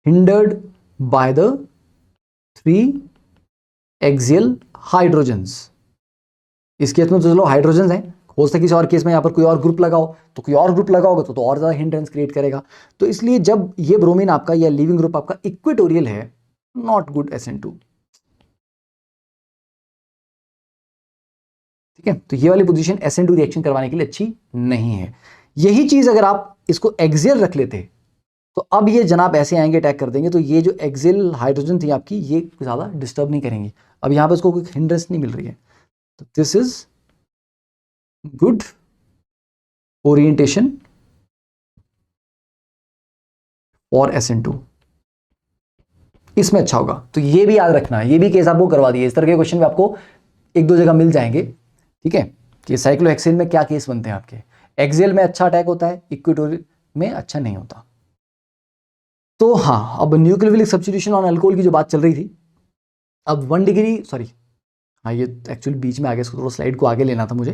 hindered by the 3 axial hydrogens. इस केस में तो चलो हाइड्रोजन है, हो सकता है किसी और केस में यहाँ पर कोई और ग्रुप लगाओ, तो कोई और ग्रुप लगाओगे तो और ज्यादा हिंड्रेंस क्रिएट करेगा। तो इसलिए जब ये ब्रोमीन आपका या लीविंग ग्रुप आपका इक्वेटोरियल है, नॉट गुड SN2, ठीक है। तो ये वाली पोजीशन SN2 रिएक्शन करवाने के लिए अच्छी नहीं है। यही चीज अगर आप इसको एक्सियल रख लेते तो अब ये जनाब ऐसे आएंगे अटैक कर देंगे, तो ये जो एक्सियल हाइड्रोजन थी आपकी ये ज्यादा डिस्टर्ब नहीं करेंगी, अब यहां पर इसको कोई हिंड्रेंस नहीं मिल रही है। तो दिस इज गुड ओरिएंटेशन और SN2, इसमें अच्छा होगा। तो ये भी याद रखना, ये भी केस आपको करवा दिए, इस तरह के क्वेश्चन में आपको 1-2 जगह मिल जाएंगे, ठीक है, कि साइक्लोहेक्सेन में क्या केस बनते हैं आपके, एक्सियल में अच्छा अटैक होता है, इक्वेटोरियल में अच्छा नहीं होता। तो हाँ, अब न्यूक्लियोफिलिक सब्स्टिट्यूशन ऑन अल्कोहल की जो बात चल रही थी, अब 1 डिग्री, सॉरी हाँ ये एक्चुअली बीच में आ गया, इसको थोड़ा स्लाइड को आगे लेना था मुझे।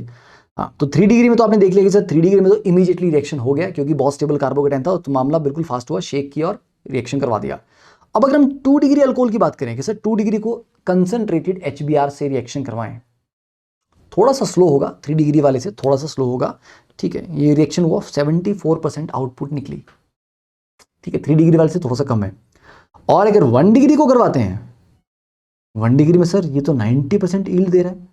हाँ, तो 3 डिग्री में तो आपने देख लिया कि सर 3 डिग्री में तो इमीडिएटली रिएक्शन हो गया, क्योंकि बहुत स्टेबल कार्बोकेटाइन था, तो मामला बिल्कुल फास्ट हुआ, शेक किया और रिएक्शन करवा दिया। अब अगर हम 2 डिग्री अल्कोहल की बात करें कि सर 2 डिग्री को कंसंट्रेटेड HBr से रिएक्शन करवाएं, थोड़ा सा स्लो होगा, 3 डिग्री वाले से थोड़ा सा स्लो होगा, ठीक है। ये रिएक्शन हुआ, 74% आउटपुट निकली, ठीक है, 3 डिग्री वाले से थोड़ा सा कम है। और अगर 1 डिग्री को करवाते हैं, 1 डिग्री में सर ये तो 90% ईल्ड दे रहा है,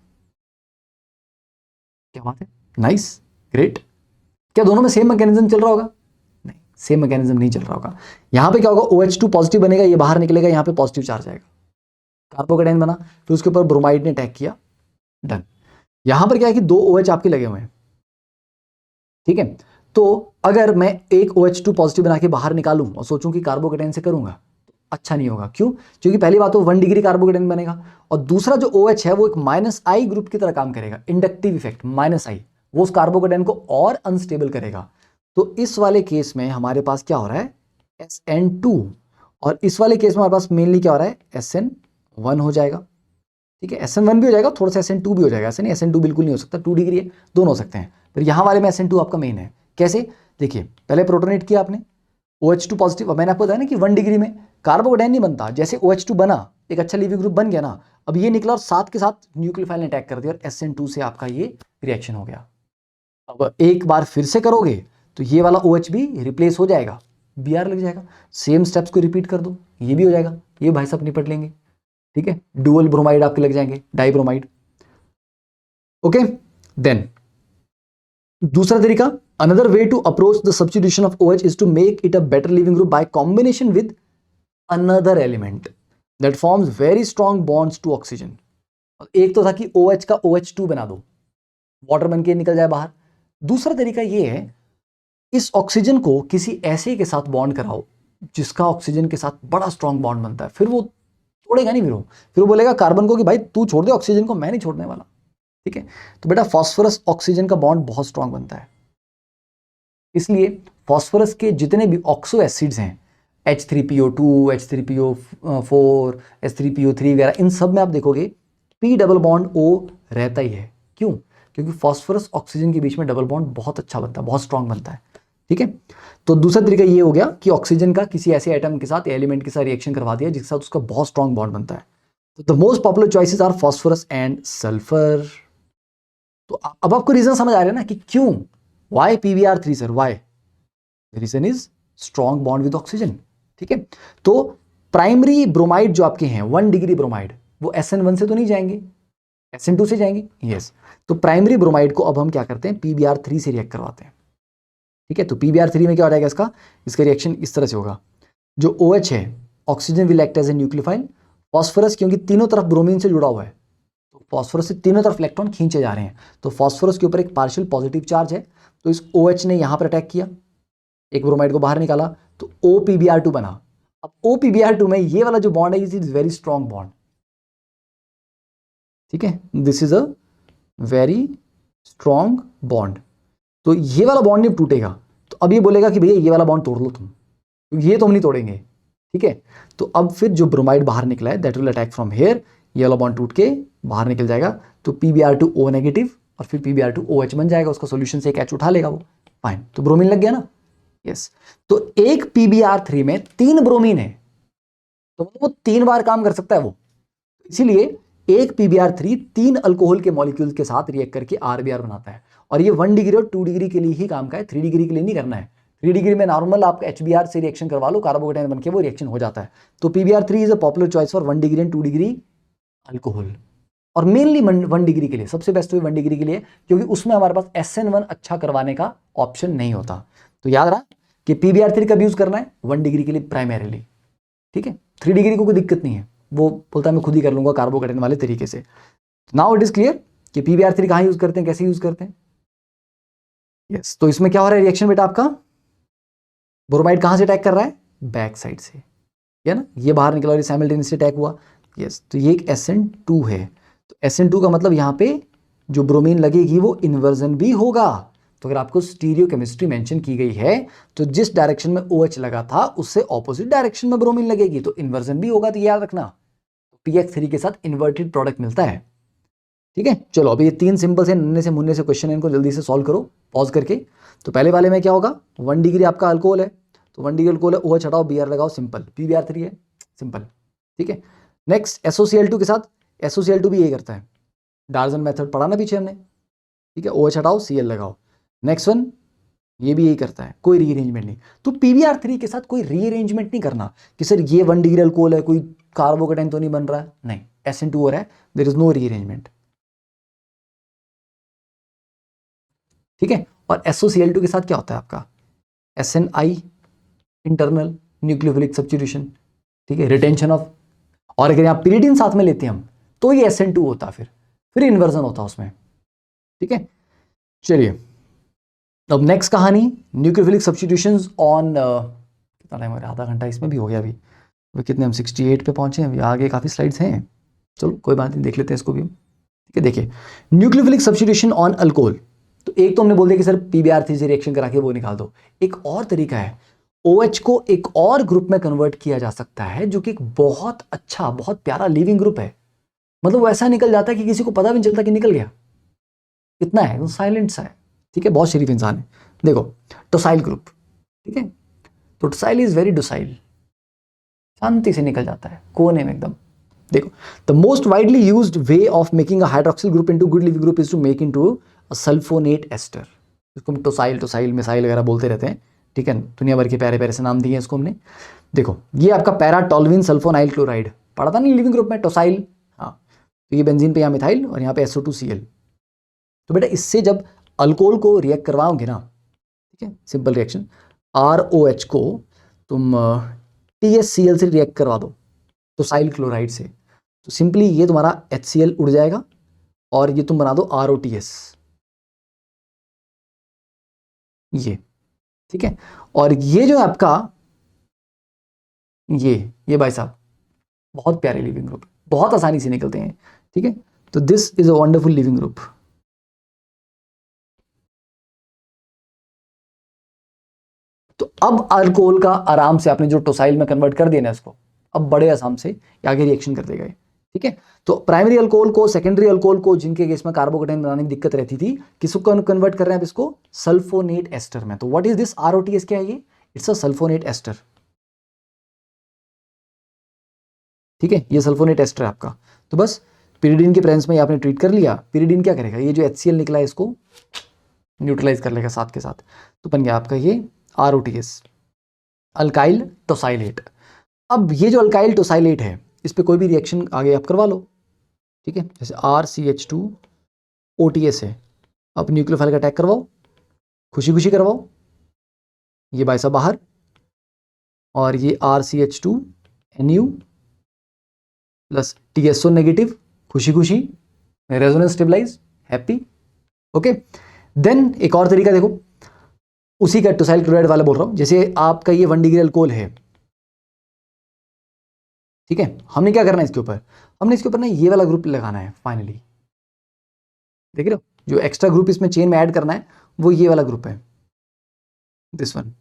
क्या बात है, नाइस, ग्रेट। क्या दोनों में सेम मैकेनिज्म चल रहा होगा? नहीं, सेम मैकेनिज्म नहीं चल रहा होगा। यहां पे क्या होगा, OH2 पॉजिटिव बनेगा, ये बाहर निकलेगा, यहां पे पॉजिटिव चार्ज आएगा, कार्बोकेटाइन बना, फिर उसके ऊपर ब्रोमाइड ने अटैक किया, डन। यहां पर क्या है कि 2 OH आपके लगे हुए हैं, ठीक है। तो अगर मैं एक OH2 पॉजिटिव बना के बाहर निकालूं और सोचूं कि कार्बोकेटाइन से करूंगा, अच्छा नहीं होगा। क्यों? क्योंकि पहली बात तो 1 डिग्री कार्बोकेटाइन बनेगा, और दूसरा जो OH है वो एक -I ग्रुप की तरह काम करेगा, इंडक्टिव इफेक्ट -I, वो उस कार्बोकेटाइन को और अनस्टेबल करेगा। तो इस वाले केस में हमारे पास क्या हो रहा है, SN2, और इस वाले केस में हमारे पास मेनली क्या हो रहा है, SN1 हो जाएगा, ठीक है। SN1 भी हो जाएगा, थोड़ा सा SN2 भी हो जाएगा, ऐसे नहीं SN2 बिल्कुल नहीं हो सकता, 2 डिग्री है, दोनों हो सकते हैं। पर यहां वाले में SN2 आपका मेन है। कैसे? देखिए, पहले प्रोटोनेट किया आपने, OH2 पॉजिटिव, मैंने आपको बताया ना कि 1 डिग्री में कार्बोकेटाइन नहीं बनता, जैसे OH2 बना, एक अच्छा लिविंग ग्रुप बन गया ना, अब ये निकला और साथ के साथ न्यूक्लियोफाइल ने अटैक कर दिया और SN2 से आपका ये रिएक्शन हो गया। अब एक बार फिर से करोगे तो ये वाला OH भी रिप्लेस हो जाएगा, Br लग जाएगा, सेम स्टेप्स को रिपीट कर दो, ये भी हो जाएगा, ये भाई साहब निपट लेंगे, ठीक है। डुअल ब्रोमाइड आपके लग जाएंगे, डाइब्रोमाइड। ओके, देन दूसरा तरीका, another way to approach the substitution of OH is to make it a better living group by combination with another element that forms very strong bonds to oxygen। एक तो था कि OH का OH2 बना दो, water बन के निकल जाए बाहर। दूसरा तरीका ये है, इस ऑक्सीजन को किसी ऐसे के साथ बॉन्ड कराओ जिसका ऑक्सीजन के साथ बड़ा स्ट्रॉन्ग बॉन्ड बनता है, फिर वो छोड़ेगा नहीं, फिर वो बोलेगा कार्बन को कि भाई तू छोड़ दे ऑक्सीजन को, मैं नहीं छोड़ने वाला, ठीक है। तो बेटा फॉस्फोरस ऑक्सीजन का बॉन्ड बहुत स्ट्रॉन्ग बनता है, इसलिए फॉस्फोरस के जितने भी ऑक्सो एसिड्स हैं, H3PO2, H3PO4, H3PO3 वगैरह, इन सब में आप देखोगे P डबल बॉन्ड O रहता ही है। क्यों? क्योंकि फॉस्फोरस ऑक्सीजन के बीच में डबल बॉन्ड बहुत अच्छा बनता है, बहुत स्ट्रॉन्ग बनता है, ठीक है। तो दूसरा तरीका ये हो गया कि ऑक्सीजन का किसी ऐसे एटम के साथ, एलिमेंट के साथ रिएक्शन करवा दिया जिसके साथ उसका बहुत स्ट्रॉन्ग बॉन्ड बनता है। तो the most popular choices are phosphorus and sulphur. तो अब आपको रीजन समझ आ रहा है ना कि क्यों, why PBr3 sir, why? The reason is strong bond with oxygen, ठीक है। तो प्राइमरी ब्रोमाइड जो आपके हैं 1 डिग्री ब्रोमाइड, वो SN1 से तो नहीं जाएंगे, SN2 से जाएंगे, यस। तो प्राइमरी ब्रोमाइड को अब हम क्या करते हैं, PBr3 से रिएक्ट करवाते हैं, ठीक है। तो PBr3 में क्या हो जाएगा, इसका रिएक्शन इस तरह से होगा, जो OH है oxygen will act as a nucleophile, phosphorus क्योंकि तीनों तरफ ब्रोमीन से जुड़ा हुआ है, तो फॉस्फोरस से तीनों तरफ इलेक्ट्रॉन खींचे जा रहे हैं, तो फॉस्फोरस के ऊपर एक पार्शियल पॉजिटिव चार्ज है, तो इस OH ने यहां पर अटैक किया, एक ब्रोमाइड को बाहर निकाला, तो OPBr2 बना। अब OPBr2 में ये वाला जो बॉन्ड है, इज वेरी स्ट्रॉन्ग बॉन्ड, ठीक है, this is a very strong bond. तो ये वाला बॉन्ड नहीं टूटेगा, तो अब ये बोलेगा कि भैया ये वाला बॉन्ड तोड़ लो तुम, क्योंकि ये तो हम नहीं तोड़ेंगे, ठीक है। तो अब फिर जो ब्रोमाइड बाहर निकला है, that will attack from here, ये वाला बॉन्ड टूट के बाहर निकल जाएगा, तो PBr2O नेगेटिव और फिर PBr2OH बन जाएगा, उसका सोल्यूशन से एक H उठा लेगा वो, फाइन, तो ब्रोमीन लग गया ना, यस। तो एक PBr3 में 3 ब्रोमीन है, तो वो 3 बार काम कर सकता है वो, इसीलिए एक PBr3 3 अल्कोहल के मॉलिक्यूल के साथ रिएक्ट करके RBr बनाता है, और ये 1 डिग्री और 2 डिग्री के लिए ही काम का है, 3 डिग्री के लिए नहीं करना है। 3 डिग्री में नॉर्मल आप HBr से रिएक्शन करवा लो, कार्बोकेटाइन बनके वो रिएक्शन हो जाता है। तो PBr3 is a popular choice for 1 degree and 2 degree alcohol, और मेनली 1 डिग्री के लिए सबसे बेस्ट हुई 1 डिग्री के लिए, क्योंकि उसमें हमारे पास SN1 अच्छा करवाने का ऑप्शन नहीं होता। तो याद रहा कि PBr3 कब यूज करना है, 1 डिग्री के लिए प्राइमरीली, ठीक है। 3 डिग्री को कोई दिक्कत नहीं है, वो बोलता है मैं खुद ही कर लूंगा कार्बोकेटाइन वाले तरीके से। नाउ इट इज क्लियर कि PBr3 कहां यूज करते हैं, कैसे यूज करते हैं, यस। तो इसमें क्या हो रहा है रिएक्शन बेटा, आपका ब्रोमाइड कहां से अटैक कर रहा है, बैक साइड से, है ना, ये बाहर निकला और साइमल्टेनियसली अटैक हुआ, यस। तो ये एक SN2 है, तो SN2 का मतलब यहाँ पे जो ब्रोमीन लगेगी वो इन्वर्जन भी होगा। तो अगर आपको स्टीरियो केमिस्ट्री मेंशन की गई है, तो जिस डायरेक्शन में OH लगा था उससे ऑपोजिट डायरेक्शन में ब्रोमीन लगेगी, तो इन्वर्जन भी होगा, तो याद रखना PX3 के साथ इन्वर्टेड प्रोडक्ट मिलता है, ठीक है। चलो अभी ये 3 सिंपल से नन्हे से मुन्ने से क्वेश्चन है, इनको जल्दी से सॉल्व करो पॉज करके। तो पहले वाले में क्या होगा, 1 डिग्री आपका अल्कोहल है, तो 1 डिग्री अल्कोहल है, OH हटाओ, Br लगाओ, सिंपल, PBr3 है, सिंपल, ठीक है। नेक्स्ट SOCl2 के साथ, SOCl2 भी यही करता है, डार्जन मेथड पढ़ा ना पीछे हमने, ठीक है, OH हटाओ, Cl लगाओ। नेक्स्ट वन ये भी यही करता है, कोई रीअरेंजमेंट नहीं। तो PBr3 के साथ कोई रीअरेंजमेंट नहीं करना कि सर ये 1 डिग्री अल्कोहल है, कोई कार्बोकेटाइन तो नहीं बन रहा है, नहीं, SN2 हो रहा है, देयर इज नो रीअरेंजमेंट, ठीक है। और SOCl2 के साथ क्या होता है आपका, SNI, इंटरनल न्यूक्लियोफिलिक सब्स्टिट्यूशन, ठीक है, रिटेंशन ऑफ, और अगर यहाँ पिरिडीन साथ में लेते हैं हम, तो ये SN2 होता, फिर इन्वर्जन होता उसमें, ठीक है। चलिए अब नेक्स्ट कहानी, न्यूक्लियोफिलिक सब्स्टिट्यूशंस ऑन, कितना टाइम हो गया, आधा घंटा इसमें भी हो गया अभी कितने हम 68 पे पहुंचे हैं, अभी आगे काफ़ी स्लाइड्स हैं, चलो कोई बात नहीं, देख लेते हैं इसको भी हम, ठीक है। देखिए न्यूक्लियोफिलिक सब्स्टिट्यूशन ऑन अल्कोहल, तो एक तो हमने बोल दिया कि सर PBr3 से रिएक्शन करा के वो निकाल दो, एक और तरीका है, OH को एक और ग्रुप में कन्वर्ट किया जा सकता है, जो कि एक बहुत अच्छा, बहुत प्यारा लिविंग ग्रुप है, मतलब वो ऐसा निकल जाता है कि किसी को पता भी नहीं चलता कि निकल गया, इतना है, साइलेंट सा है, ठीक है, बहुत शरीफ इंसान है। देखो टोसाइल ग्रुप, ठीक है, तो टोसाइल इज वेरी डोसाइल, शांति से निकल जाता है कोने में एकदम। देखो, the most widely used way of making a hydroxyl group into good leaving group is to make into a sulphonate ester. इसको हम टोसाइल मिसाइल वगैरह बोलते रहते हैं, ठीक है, दुनिया भर के प्यारे प्यारे से नाम दिए हैं इसको हमने। देखो, ये आपका पैराटोल्यूइन सल्फोनाइल क्लोराइड पढ़ा था नहीं लिविंग ग्रुप में, टोसाइल। हाँ, तो ये बेंजीन पे यहाँ मिथाइल और यहाँ पे SO2Cl। तो बेटा इससे जब अल्कोहल को रिएक्ट करवाओगे ना, ठीक है, सिंपल रिएक्शन, ROH को तुम TSCl से रिएक्ट करवा दो टोसाइल क्लोराइड से, तो सिंपली ये तुम्हारा HCl उड़ जाएगा और ये तुम बना दो ROTS, ये, ठीक है। और ये जो आपका ये भाई साहब बहुत प्यारे लिविंग ग्रुप, बहुत आसानी से निकलते हैं, ठीक है। तो this is a wonderful leaving group. तो अब अल्कोहल का आराम से आपने जो टोसाइल में कन्वर्ट कर दिया ना इसको, अब बड़े आसाम से आगे रिएक्शन करते गए, ठीक है। तो प्राइमरी अल्कोहल को, सेकेंडरी अल्कोहल को, जिनके केस में कार्बोकेटाइन बनाने में दिक्कत रहती थी, किसको कन्वर्ट कर रहे हैं अब इसको सल्फोनेट एस्टर में। तो व्हाट इज दिस ROTS, क्या है ये? इट्स अ सल्फोनेट एस्टर, ठीक है, ये सल्फोनेट एस्टर है आपका। तो बस पिरिडीन के प्रेजेंस में आपने ट्रीट कर लिया, पिरिडीन क्या करेगा, ये जो HCl निकला है इसको न्यूट्रलाइज कर लेगा साथ के साथ, तो बन गया आपका ये ROTS, अल्काइल टोसाइलेट। अब ये जो अल्काइल टोसाइलेट है, इस पर कोई भी रिएक्शन आगे आप करवा लो, ठीक है, जैसे RCH2OTS है, अब न्यूक्लियोफाइल का अटैक करवाओ, खुशी खुशी करवाओ, ये बाइसा बाहर, और ये RCH2NU प्लस TSO नेगेटिव, खुशी खुशी, resonance stabilise, happy, okay. Then एक और तरीका देखो, उसी का टोसाइल क्लोराइड वाला बोल रहा हूं, जैसे आपका ये 1 डिग्री अल्कोहल है, ठीक है, हमने क्या करना है इसके ऊपर, हमने इसके ऊपर ना ये वाला ग्रुप लगाना है फाइनली, देख रहे हो, जो एक्स्ट्रा ग्रुप इसमें चेन में ऐड करना है वो ये वाला ग्रुप है, दिस वन,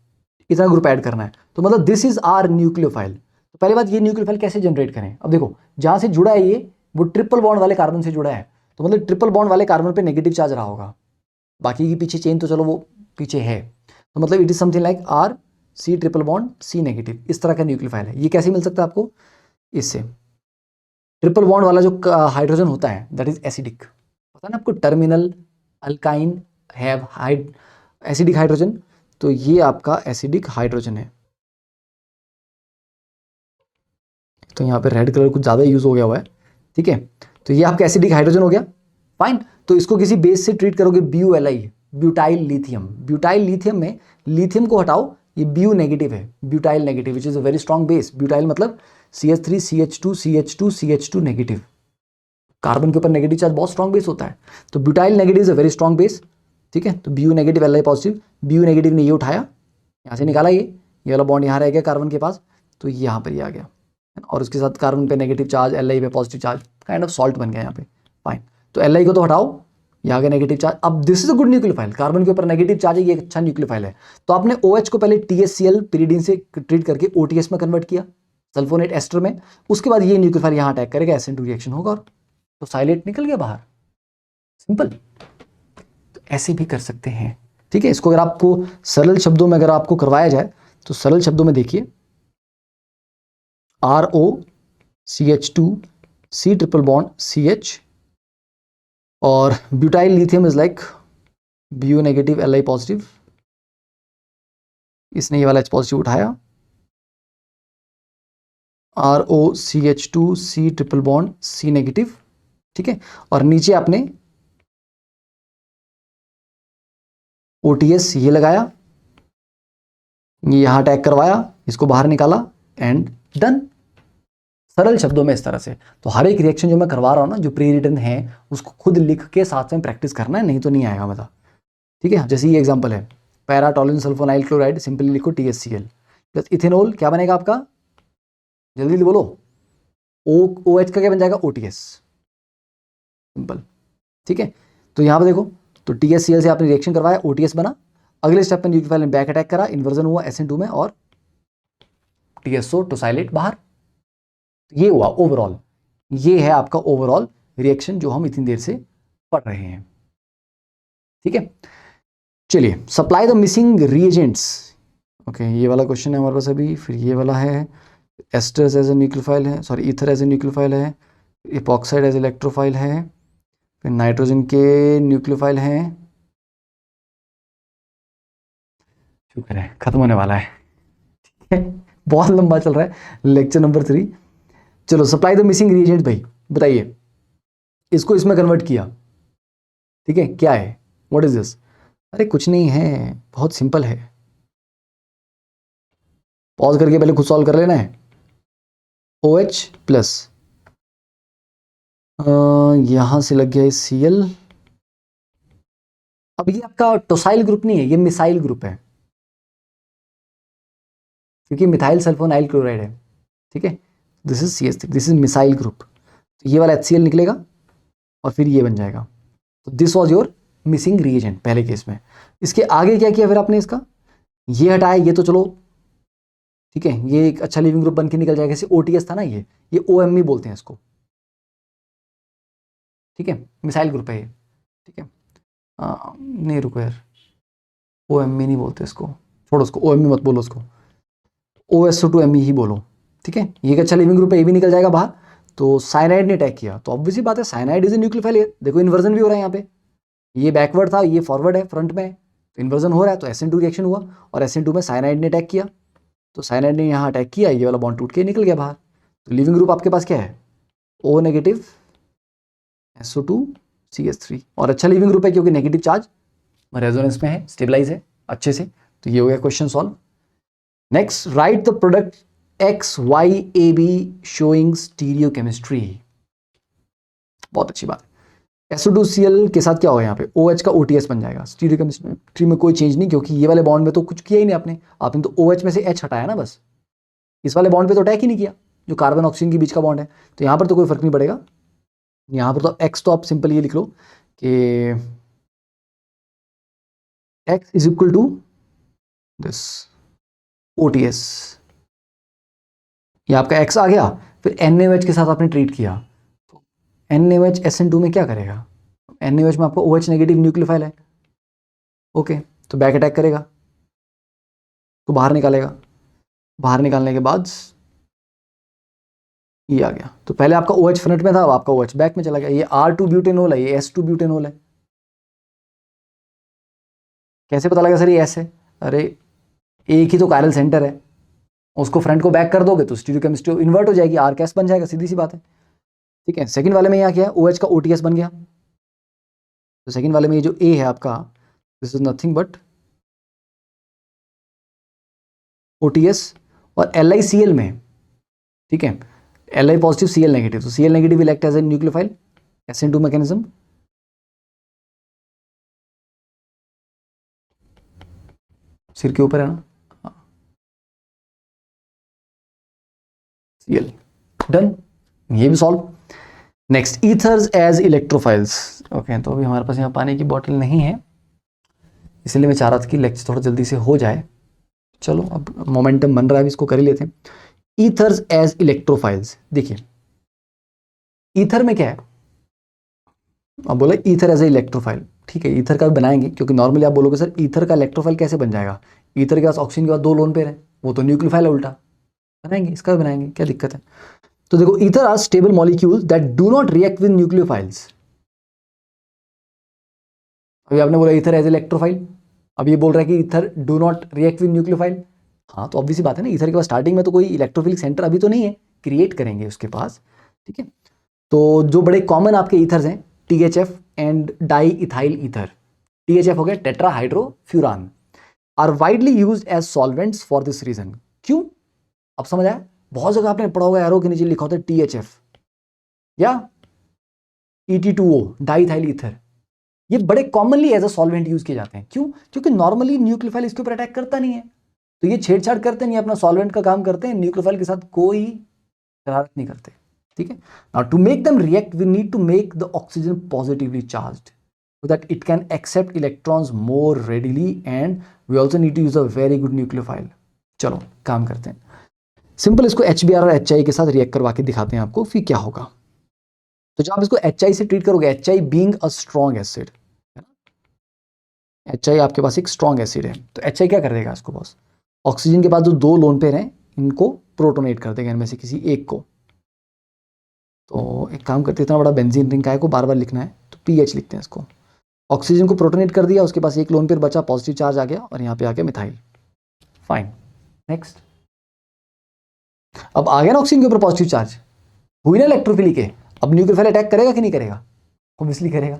इतना ग्रुप ऐड करना है। तो मतलब दिस इज आर न्यूक्लियोफाइल। तो पहली बात, ये न्यूक्लियोफाइल कैसे जनरेट करें, अब देखो जहां से जुड़ा है ये, वो ट्रिपल बॉन्ड वाले कार्बन से जुड़ा है, तो मतलब ट्रिपल बॉन्ड वाले कार्बन पे नेगेटिव चार्ज रहा होगा, बाकी की पीछे चेन तो चलो वो पीछे है, तो मतलब it is something like RC triple bond C negative, इस तरह का न्यूक्लियोफाइल है। ये कैसे मिल सकता है आपको, इससे ट्रिपल बॉन्ड वाला जो हाइड्रोजन होता है दैट इज एसिडिक, पता ना आपको, terminal alkyne have acidic hydrogen, तो ये आपका एसिडिक हाइड्रोजन है। तो यहाँ पे रेड कलर कुछ ज़्यादा यूज हो गया हुआ है, ठीक है, तो ये आपका एसिडिक हाइड्रोजन हो गया, फाइन। तो इसको किसी बेस से ट्रीट करोगे, BuLi, butyl lithium, butyl lithium में लिथियम को हटाओ, ये Bu नेगेटिव है, butyl negative which is a very strong base, butyl मतलब CH3 CH2 CH2 CH2 negative, carbon के ऊपर नेगेटिव चार्ज बहुत स्ट्रॉन्ग बेस होता है, तो butyl negative is a very strong base, ठीक है। तो Bu negative Li positive, Bu negative ने ये उठाया, यहाँ से निकाला, ये वाला बॉन्ड यहाँ रह गया कार्बन के पास, तो यहाँ पर ये आ गया, और उसके साथ कार्बन पे नेगेटिव चार्ज, Li पे positive charge, kind of salt बन गया यहाँ पे, फाइन। तो Li को तो हटाओ, यहाँ गया नेगेटिव चार्ज, अब this is a good nucleophile, carbon के ऊपर नेगेटिव चार्ज है, ये अच्छा न्यूक्लियोफाइल है। तो आपने OH को पहले TSCl पिरिडीन से ट्रीट करके OTS में कन्वर्ट किया, सल्फोनेट एस्टर में, उसके बाद ये न्यूक्लियोफाइल यहाँ अटैक करेगा, SN2 रिएक्शन होगा और तो साइलेट निकल गया बाहर, सिंपल। तो ऐसे भी कर सकते हैं, ठीक है। इसको अगर आपको सरल शब्दों में अगर आपको करवाया जाए, तो सरल शब्दों में देखिए, ROCH2 C triple bond CH, और butyl lithium is like Bu negative Li positive, इसने ये वाला H पॉजिटिव उठाया, ROCH2 C triple bond C negative, ठीक है, और नीचे आपने OTS ये लगाया, ये यहां अटैक करवाया, इसको बाहर निकाला, एंड डन। सरल शब्दों में इस तरह से। तो हर एक रिएक्शन जो मैं करवा रहा हूँ ना, जो प्री रिटन है, उसको खुद लिख के साथ में प्रैक्टिस करना है, नहीं तो नहीं आएगा मजा, ठीक है। जैसे ये एग्जांपल है, पैराटोल्यूइन सल्फोनाइल क्लोराइड, सिंपली लिखो TSCl प्लस इथेनॉल, क्या बनेगा आपका, जल्दी बोलो, OH का क्या बन जाएगा, OTS, सिंपल, ठीक है। तो यहाँ पे देखो, तो TSCl से आपने रिएक्शन करवाया, OTS बना, अगले स्टेप में न्यूक्लियोफाइल ने बैक अटैक करा, इन्वर्जन हुआ SN2 में, और TSO टोसाइलेट बाहर। ये हुआ ओवरऑल, ये है आपका ओवरऑल रिएक्शन जो हम इतनी देर से पढ़ रहे हैं, ठीक है। चलिए, supply the missing reagents, okay, ये वाला क्वेश्चन है हमारे पास अभी, फिर ये वाला है, एस्टर्स एज ए न्यूक्लियोफाइल है, sorry ether as a nucleophile है, इपॉक्साइड एज इलेक्ट्रोफाइल है, फिर नाइट्रोजन के न्यूक्लियोफाइल हैं। शुक्र है खत्म होने वाला है, ठीक है, बहुत लंबा चल रहा है लेक्चर नंबर 3। चलो सप्लाई द मिसिंग रिएजेंट भाई बताइए, इसको इसमें कन्वर्ट किया, ठीक है, क्या है, व्हाट इज दिस? अरे कुछ नहीं है, बहुत सिंपल है, पॉज करके पहले खुद सॉल्व कर लेना है। OH प्लस, यहां से लग गया Cl। अब ये आपका टोसाइल ग्रुप नहीं है, ये मिसाइल ग्रुप है, क्योंकि मिथाइल सल्फोनाइल क्लोराइड है, ठीक है। This is CH3, this is missile group, तो ये वाला HCl निकलेगा और फिर ये बन जाएगा। तो this was your missing reagent पहले केस में। इसके आगे क्या किया फिर आपने, इसका ये हटाया, ये तो चलो ठीक है, ये एक अच्छा लिविंग ग्रुप बन के निकल जाएगा। जैसे OTS था ना, ये OMe बोलते हैं इसको, ठीक है, मिसाइल ग्रुप है ये, ठीक है। नहीं रुको यार, OMe नहीं बोलते इसको, छोड़ो उसको, OMe मत बोलो उसको, OSO2Me ही बोलो, ठीक है। ये एक अच्छा लिविंग ग्रुप है, ये भी निकल जाएगा बाहर। तो साइनाइड ने अटैक किया, तो ऑब्वियसली बात है साइनाइड इज ए न्यूक्लियोफाइल। देखो इन्वर्जन भी हो रहा है यहाँ पे, ये बैकवर्ड था, ये फॉरवर्ड है, फ्रंट में, तो इन्वर्जन हो रहा है, तो SN2 रिएक्शन हुआ और SN2 में साइनाइड ने अटैक किया, तो साइनाइड ने यहाँ अटैक किया, ये वाला बॉन्ड टूट के निकल गया बाहर। तो लिविंग ग्रुप आपके पास क्या है, O नेगेटिव SO2 CH3, और अच्छा लिविंग ग्रुप है क्योंकि नेगेटिव चार्ज रेजोनेंस में है, स्टेबलाइज है अच्छे से। तो ये हो गया question solve. Next, right the product XYAB showing stereochemistry. बहुत अच्छी बात है। SO2Cl के साथ क्या होगा, यहाँ पे OH का OTS बन जाएगा। स्टीरियोकेमिस्ट्री में कोई चेंज नहीं, क्योंकि ये वाले बॉन्ड में तो कुछ किया ही नहीं आपने तो OH में से H हटाया ना बस, इस वाले बॉन्ड पे तो अटैक ही नहीं किया, जो कार्बन ऑक्सीजन के बीच का बॉन्ड है। तो यहाँ पर तो कोई फर्क नहीं पड़ेगा, यहाँ पर तो X तो आप सिंपल ये लिख लो कि X is equal to this OTS, ये आपका X आ गया। फिर NaOH के साथ आपने ट्रीट किया, तो NaOH SN2 में क्या करेगा, NaOH में आपका OH नेगेटिव न्यूक्लियोफाइल है, ओके, तो बैक अटैक करेगा, तो बाहर निकालेगा, बाहर निकालने के बाद ये आ गया। तो पहले आपका OH फ्रंट में था, अब आपका OH बैक में चला गया। ये R2 ब्यूटेनॉल है, ये S2 ब्यूटेनॉल है। कैसे पता लगा सर ये S है? अरे एक ही तो कायरल सेंटर है, उसको फ्रंट को बैक कर दोगे तो स्टीरियोकेमिस्ट्री इन्वर्ट हो जाएगी, R कैस बन जाएगा, सीधी सी बात है, ठीक है। सेकंड वाले में यहाँ क्या है, OH का OTS बन गया, तो सेकंड वाले में ये जो A है आपका, this is nothing but OTS, और LiCl में, ठीक है, Li पॉजिटिव Cl नेगेटिव, तो Cl negative will act as a nucleophile, SN2 mechanism. सिर के ऊपर है ना, Cl डन, ये भी solve. Next, ethers as electrophiles. Okay, तो अभी हमारे पास यहाँ पानी की बोतल नहीं है, इसलिए मैं चाह रहा था कि लेक्चर थोड़ा जल्दी से हो जाए। चलो अब मोमेंटम बन रहा है, इसको कर ही लेते हैं। ईथर्स एज इलेक्ट्रोफाइल्स, देखिए ईथर में क्या है, अब बोला ईथर एज ए इलेक्ट्रोफाइल, ठीक है, ईथर का भी बनाएंगे, क्योंकि नॉर्मली आप बोलोगे सर ईथर का इलेक्ट्रोफाइल कैसे बन जाएगा, ईथर के पास ऑक्सीजन के बाद 2 लोन पेयर है, वो तो न्यूक्लियोफाइल है उल्टा, बनाएंगे, इसका भी बनाएंगे, क्या दिक्कत है। तो देखो, ether are stable molecules that do not react with nucleophiles. अभी आपने बोला ईथर एज इलेक्ट्रोफाइल, अब ये बोल रहा है कि ether do not react with nucleophile. हाँ, तो ऑब्वियस बात है ना, ईथर के पास स्टार्टिंग में तो कोई इलेक्ट्रोफिलिक सेंटर अभी तो नहीं है, क्रिएट करेंगे उसके पास, ठीक है। तो जो बड़े कॉमन आपके ईथर्स हैं, THF and di ethyl ether, THF हो गया tetra hydrofuran, are widely used as solvents for this reason. क्यों, अब समझ आया, बहुत जगह आपने पढ़ा होगा, एरो के नीचे लिखा होता है THF या ET2O डाई इथाइल ईथर, ये बड़े commonly as a solvent use किए जाते हैं। क्यों, क्योंकि नॉर्मली न्यूक्लियोफाइल इसके ऊपर अटैक करता नहीं है, तो ये छेड़छाड़ करते नहीं, अपना सॉल्वेंट का काम करते हैं, न्यूक्लियोफाइल के साथ कोई शरारत नहीं करते, ठीक है। Now to make them react we need to make the oxygen positively charged so that it can accept electrons more readily, and we also need to use a very good nucleophile। चलो काम करते हैं, simple इसको HBr और HI के साथ react करवा के दिखाते हैं आपको, फिर क्या होगा। तो जब आप इसको HI से ट्रीट करोगे, HI being a strong acid, HI आपके पास एक स्ट्रॉन्ग एसिड है, तो HI क्या कर देगा इसको, बॉस ऑक्सीजन के पास जो 2 लोन पेयर हैं इनको प्रोटोनेट कर देगा इनमें से किसी एक को। तो एक काम करते हैं, इतना बड़ा बेंजीन रिंग का को बार बार लिखना है तो पीएच लिखते हैं इसको। ऑक्सीजन को प्रोटोनेट कर दिया, उसके पास एक लोन पेयर बचा, पॉजिटिव चार्ज आ गया और यहाँ पे आ गया मिथाइल। Fine, next. अब आ गया ना ऑक्सीजन के ऊपर पॉजिटिव चार्ज, हुई ना इलेक्ट्रोफिलिक के। अब न्यूक्लियोफाइल अटैक करेगा कि नहीं करेगा? ऑब्वियसली करेगा।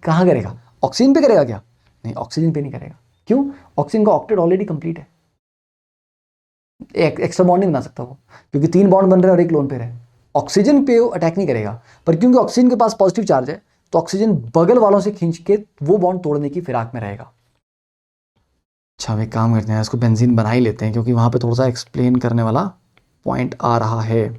कहाँ करेगा? ऑक्सीजन पे करेगा क्या? नहीं, ऑक्सीजन पे नहीं करेगा। क्यों? ऑक्सीजन का ऑक्टेट ऑलरेडी कंप्लीट है, एक्स्ट्रा बॉन्ड नहीं बना सकता वो, क्योंकि 3 बॉन्ड बन रहे हैं और एक लोन पेयर है। ऑक्सीजन पे अटैक नहीं करेगा, पर क्योंकि ऑक्सीजन के पास पॉजिटिव चार्ज है तो ऑक्सीजन बगल वालों से खींच के वो बॉन्ड तोड़ने की फिराक में रहेगा। अच्छा, हम एक काम करते हैं, इसको बेंजीन बना ही लेते हैं क्योंकि वहां पे थोड़ा सा एक्सप्लेन करने वाला पॉइंट आ रहा है।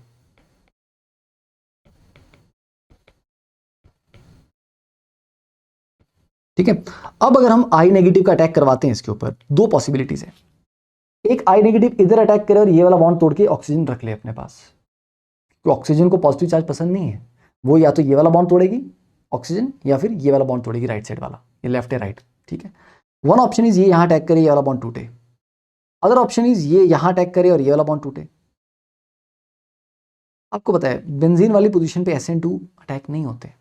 ठीक है, अब अगर हम आई नेगेटिव का अटैक करवाते हैं इसके ऊपर, 2 पॉसिबिलिटीज है। एक, आई नेगेटिव इधर अटैक करे और ये वाला बॉन्ड तोड़ के ऑक्सीजन रख ले अपने पास, तो ऑक्सीजन को पॉजिटिव चार्ज पसंद नहीं है, वो या तो ये वाला बॉन्ड तोड़ेगी ऑक्सीजन या फिर ये वाला बॉन्ड तोड़ेगी राइट साइड वाला, ये लेफ्ट है राइट। ठीक है, वन ऑप्शन इज ये यहां अटैक करे, ये वाला बॉन्ड टूटे। अदर ऑप्शन इज ये यहां अटैक करे और ये वाला बॉन्ड टूटे। आपको पता है बेंजीन वाली पोजीशन पे SN2 अटैक नहीं होते,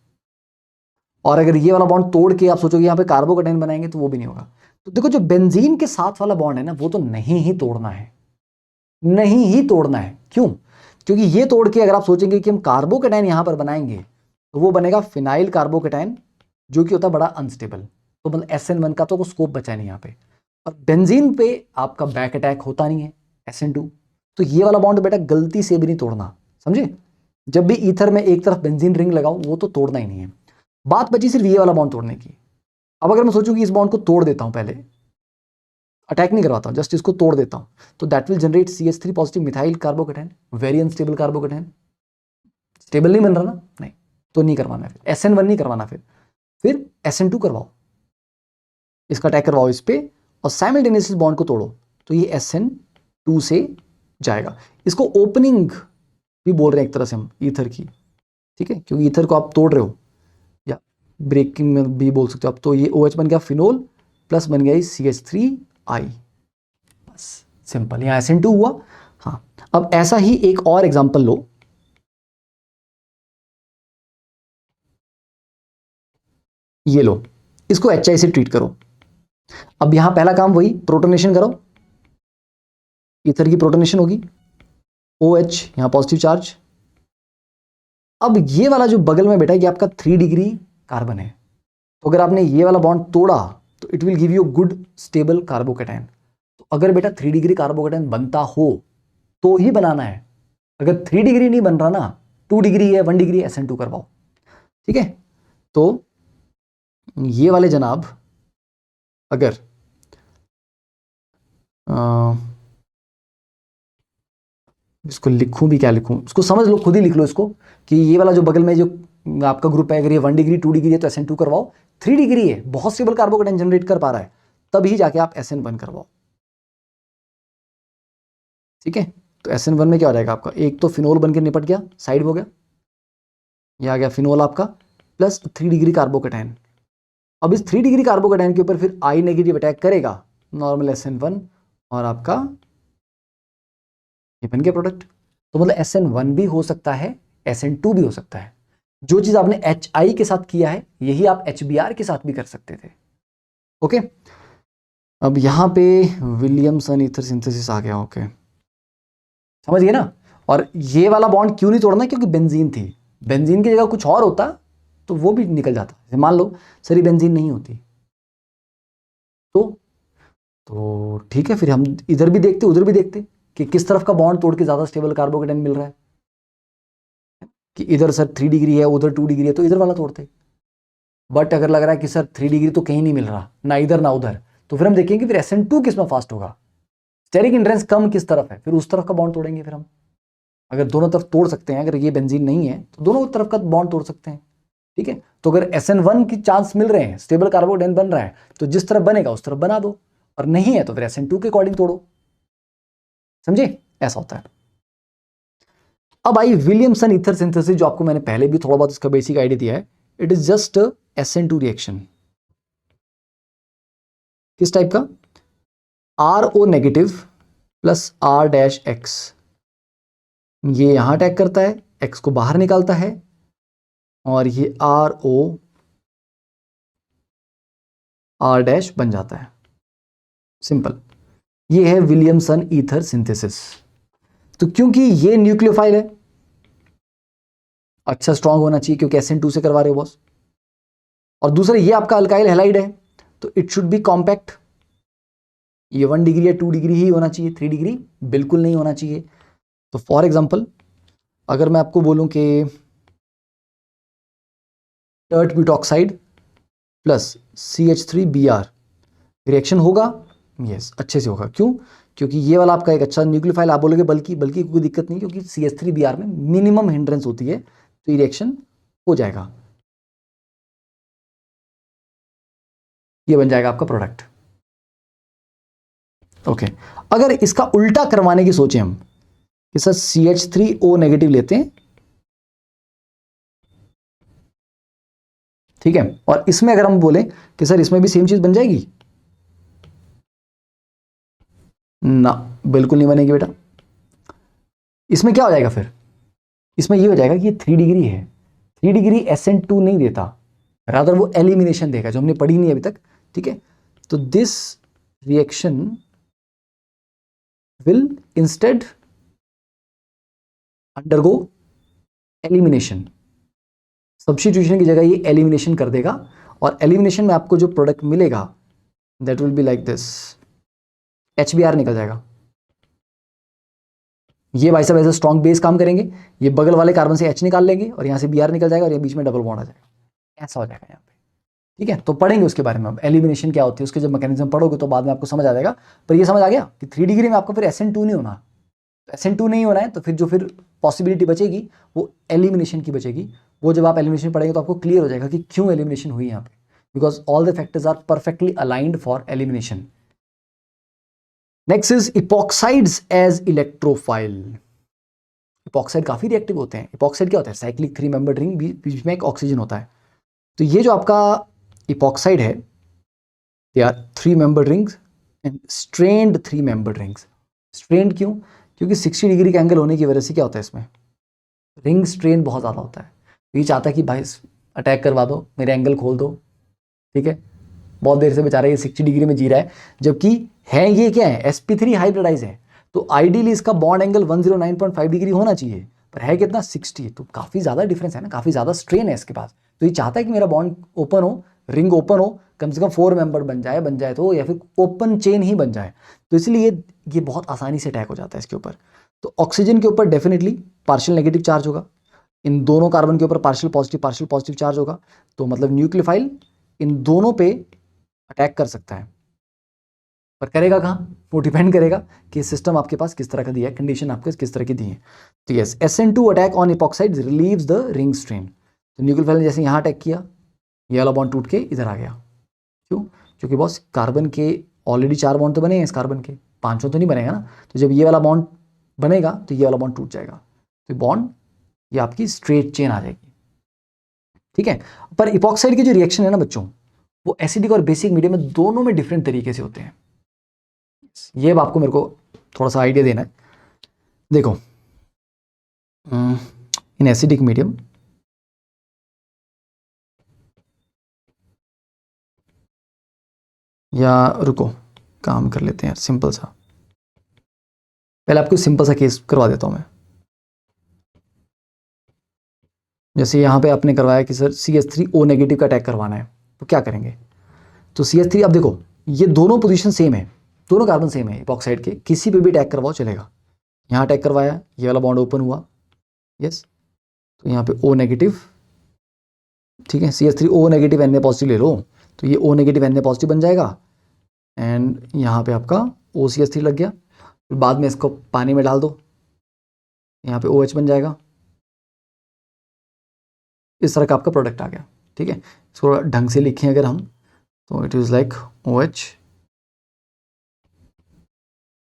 और अगर ये वाला बॉन्ड तोड़ के आप सोचोगे यहाँ पे कार्बोकेटाइन बनाएंगे तो वो भी नहीं होगा। तो देखो, जो बेंजीन के साथ वाला बॉन्ड है ना, वो तो नहीं ही तोड़ना है, नहीं ही तोड़ना है। क्यों? क्योंकि ये तोड़ के अगर आप सोचेंगे कि हम कार्बोकेटाइन यहां पर बनाएंगे तो वो बनेगा फिनाइल कार्बोकेटाइन, जो कि होता है बड़ा अनस्टेबल। तो मतलब SN1 का तो स्कोप बचा नहीं यहाँ पे। और बेंजीन पे आपका बैक अटैक होता नहीं है SN2, तो ये वाला बॉन्ड बेटा गलती से भी नहीं तोड़ना, समझे? जब भी ईथर में एक तरफ बेंजीन रिंग लगाओ वो तो तोड़ना ही नहीं है। बात बची सिर्फ ये वाला बॉन्ड तोड़ने की। अब अगर मैं सोचूं कि इस बॉन्ड को तोड़ देता हूं, पहले अटैक नहीं करवाता हूं, जस्ट इसको तोड़ देता हूं, तो that will generate CH3 positive methyl carbocation, very unstable carbocation. Stable नहीं बन रहा ना, नहीं, तो नहीं करवाना है। फिर SN1 नहीं करवाना, फिर SN2 करवाओ, इसका अटैक करवाओ इस पे और साइमल्टेनियसली बॉन्ड को तोड़ो, तो ये SN2 से जाएगा। इसको ओपनिंग भी बोल रहे हैं एक तरह से हम ईथर की, ठीक है, क्योंकि ईथर को आप तोड़ रहे हो, या ब्रेकिंग में भी बोल सकते हो आप। तो ये OH बन गया फिनोल, प्लस बन गया CH3I, बस सिंपल, यहाँ SN2 हुआ। हाँ, अब ऐसा ही एक और एग्जांपल लो, ये लो, इसको HI से ट्रीट करो। अब यहां पहला काम वही, प्रोटोनेशन करो, ईथर की प्रोटोनेशन होगी, OH यहां पॉजिटिव चार्ज। अब ये वाला जो बगल में बैठा है ये आपका 3 डिग्री कार्बन है, तो अगर आपने ये वाला बॉन्ड तोड़ा तो it will give you good stable carbocation. तो अगर बेटा 3 डिग्री कार्बोकेटाइन बनता हो तो ही बनाना है, अगर 3 डिग्री नहीं बन रहा ना, 2 डिग्री है, 1 डिग्री, SN2 करवाओ। ठीक है, तो ये वाले जनाब अगर इसको लिखूं भी, क्या लिखूं, इसको समझ लो, खुद ही लिख लो इसको, कि ये वाला जो बगल में जो आपका ग्रुप है, अगर ये 1 डिग्री 2 डिग्री है तो SN2 करवाओ, 3 डिग्री है, बहुत स्टेबल कार्बोकेटाइन जनरेट कर पा रहा है, तभी जाके आप SN1 करवाओ। ठीक है, तो SN1 में क्या हो जाएगा आपका, एक तो फिनोल बन के निपट गया, साइड हो गया, ये आ गया फिनोल आपका, प्लस 3 डिग्री कार्बोकेटाइन। अब इस 3 डिग्री कार्बोकेटाइन के ऊपर फिर I नेगेटिव अटैक करेगा, नॉर्मल SN1, और आपका ये बन गया प्रोडक्ट। तो मतलब SN1 भी हो सकता है, SN2 भी हो सकता है। जो चीज आपने HI के साथ किया है यही आप HBr के साथ भी कर सकते थे। ओके, अब यहां पे विलियमसन ईथर सिंथेसिस आ गया। ओके, समझ गए ना? और ये वाला बॉन्ड क्यों नहीं तोड़ना, क्योंकि बेंजीन थी, बेंजीन की जगह कुछ और होता तो वो भी निकल जाता। मान लो सारी बेंजीन नहीं होती तो ठीक है, फिर हम इधर भी देखते उधर भी देखते कि किस तरफ का बॉन्ड तोड़ के ज्यादा स्टेबल कार्बोकेटाइन मिल रहा है, कि इधर सर 3 डिग्री है उधर 2 डिग्री है तो इधर वाला तोड़ते। बट अगर लग रहा है कि सर 3 डिग्री तो कहीं नहीं मिल रहा, ना इधर ना उधर, तो फिर हम देखेंगे फिर SN2 किस में फास्ट होगा, स्टेरिक इंड्रेंस कम किस तरफ है, फिर उस तरफ का बॉन्ड तोड़ेंगे। फिर हम अगर दोनों तरफ तोड़ सकते हैं, अगर ये बेंजीन नहीं है तो दोनों तरफ का बॉन्ड तोड़ सकते हैं। ठीक है, तो अगर SN1 की चांस मिल रहे हैं, स्टेबल कार्बोकेटाइन बन रहा है, तो जिस तरफ बनेगा उस तरफ बना दो, और नहीं है तो फिर SN2 के अकॉर्डिंग तोड़ो। समझे? ऐसा होता है। अब आई विलियमसन ईथर सिंथेसिस, जो आपको मैंने पहले भी थोड़ा बहुत इसका बेसिक आइडिया दिया है। It is just SN2 reaction. किस टाइप का? RO negative plus R dash X, ये यहां अटैक करता है, एक्स को बाहर निकालता है और ये आर ओ आर डैश बन जाता है। सिंपल, ये है विलियमसन ईथर सिंथेसिस। तो क्योंकि ये न्यूक्लियोफाइल है, अच्छा स्ट्रांग होना चाहिए क्योंकि SN2 से करवा रहे हो बॉस, और दूसरा ये आपका अल्काइल हैलाइड है तो इट शुड बी कॉम्पैक्ट। ये 1 डिग्री या 2 डिग्री ही होना चाहिए, 3 डिग्री बिल्कुल नहीं होना चाहिए। तो फॉर एग्जांपल अगर मैं आपको बोलूं कि tert butoxide plus CH3Br reaction होगा, यस अच्छे से होगा। क्यों? क्योंकि ये वाला आपका एक अच्छा न्यूक्लियोफाइल, आप बोलोगे बल्कि कोई दिक्कत नहीं, क्योंकि CH3Br में मिनिमम हिंड्रेंस होती है, तो ये रिएक्शन हो जाएगा, ये बन जाएगा आपका प्रोडक्ट। ओके, अगर इसका उल्टा करवाने की सोचें हम कि सर CH3O नेगेटिव लेते हैं, ठीक है, और इसमें अगर हम बोले कि सर इसमें भी सेम चीज बन जाएगी, ना बिल्कुल नहीं बनेगी बेटा। इसमें क्या हो जाएगा फिर? इसमें ये हो जाएगा कि ये 3 डिग्री है, 3 डिग्री SN2 नहीं देता, रादर वो एलिमिनेशन देगा, जो हमने पढ़ी नहीं अभी तक, ठीक है। तो this reaction will instead undergo elimination, substitution की जगह ये एलिमिनेशन कर देगा, और एलिमिनेशन में आपको जो प्रोडक्ट मिलेगा that will be like this, HBr निकल जाएगा। ये वैसे वैसे स्ट्रॉन्ग बेस काम करेंगे, ये बगल वाले कार्बन से H निकाल लेंगे और यहाँ से Br निकल जाएगा और ये बीच में डबल बॉन्ड आ जाएगा, ऐसा हो जाएगा यहाँ पे, ठीक है। तो पढ़ेंगे उसके बारे में, अब एलिमिनेशन क्या होती है उसके जब मैकेनिज्म पढ़ोगे तो बाद में आपको समझ आ जाएगा। पर ये समझ आ गया कि 3 डिग्री में आपको फिर SN2 नहीं होना, तो SN2 नहीं होना है तो फिर जो फिर पॉसिबिलिटी बचेगी वो एलिमिनेशन की बचेगी। वो जब आप एलिमिनेशन पढ़ेंगे तो आपको क्लियर हो जाएगा कि क्यों एलिमिनेशन हुई यहाँ पे, because all the factors are perfectly aligned for elimination. Next is epoxides as electrophile. Epoxide काफी रिएक्टिव होते हैं। इपॉक्साइड क्या होता है? साइक्लिक 3 मेंबर्ड रिंग, बीच में एक ऑक्सीजन होता है। तो ये जो आपका इपॉक्साइड है, they are 3 membered rings and strained 3 membered rings. Strained क्यों? क्योंकि 60 डिग्री का एंगल होने की वजह से क्या होता है, इसमें रिंग स्ट्रेन बहुत ज़्यादा होता है। तो ये चाहता है कि भाई अटैक करवा दो, मेरे एंगल खोल दो, ठीक है। बहुत देर से बेचारा ये 60 डिग्री में जी रहा है, जबकि है ये क्या है, sp3 हाइब्रिडाइज है। तो आइडियली इसका बॉन्ड एंगल 109.5 डिग्री होना चाहिए, पर है कितना 60, तो काफ़ी ज़्यादा डिफरेंस है ना, काफ़ी ज़्यादा स्ट्रेन है इसके पास। तो ये चाहता है कि मेरा बॉन्ड ओपन हो, रिंग ओपन हो, कम से कम 4 मेंबर बन जाए तो, या फिर ओपन चेन ही बन जाए। तो इसलिए ये बहुत आसानी से अटैक हो जाता है इसके ऊपर। तो ऑक्सीजन के ऊपर डेफिनेटली पार्शियल नेगेटिव चार्ज होगा, इन दोनों कार्बन के ऊपर पार्शियल पॉजिटिव चार्ज होगा। तो मतलब न्यूक्लियोफाइल इन दोनों पे अटैक कर सकता है, पर करेगा कहाँ, वो डिपेंड करेगा कि सिस्टम आपके पास किस तरह का दिया है, कंडीशन आपके किस तरह की दी है। तो yes, SN2 attack on epoxide relieves the ring strain. तो न्यूक्लियोफाइल ने जैसे यहाँ अटैक किया, ये वाला बॉन्ड टूट के इधर आ गया। क्यों? क्योंकि बॉस कार्बन के ऑलरेडी 4 बॉन्ड तो बने हैं, इस कार्बन के 5 तो नहीं बनेगा ना। तो जब ये वाला बॉन्ड बनेगा तो ये वाला बॉन्ड टूट जाएगा, तो बॉन्ड ये आपकी स्ट्रेट चेन आ जाएगी, ठीक है। पर इपॉक्साइड की जो रिएक्शन है ना बच्चों, वो एसिडिक और बेसिक मीडियम में दोनों में डिफरेंट तरीके से होते हैं। ये आपको मेरे को थोड़ा सा आइडिया देना है। देखो, इन एसिडिक मीडियम या रुको काम कर लेते हैं यार, सिंपल सा, पहले आपको सिंपल सा केस करवा देता हूं मैं। जैसे यहाँ पे आपने करवाया कि सर CH3O नेगेटिव का अटैक करवाना है, तो क्या करेंगे? तो CH3, अब देखो ये दोनों पोजीशन सेम है, दोनों कार्बन सेम है इपॉक्साइड के, किसी पे भी अटैक करवाओ चलेगा। यहाँ अटैक करवाया, ये वाला बॉन्ड ओपन हुआ, यस, तो यहाँ पे O नेगेटिव, ठीक है, CH3O नेगेटिव Na पॉजिटिव ले लो, तो ये O नेगेटिव Na पॉजिटिव बन जाएगा, एंड यहाँ पे आपका OCH3 लग गया। फिर बाद में इसको पानी में डाल दो, यहाँ पे OH बन जाएगा, इस तरह का आपका प्रोडक्ट आ गया, ठीक है। इसको ढंग से लिखें अगर हम, तो इट इज लाइक OH,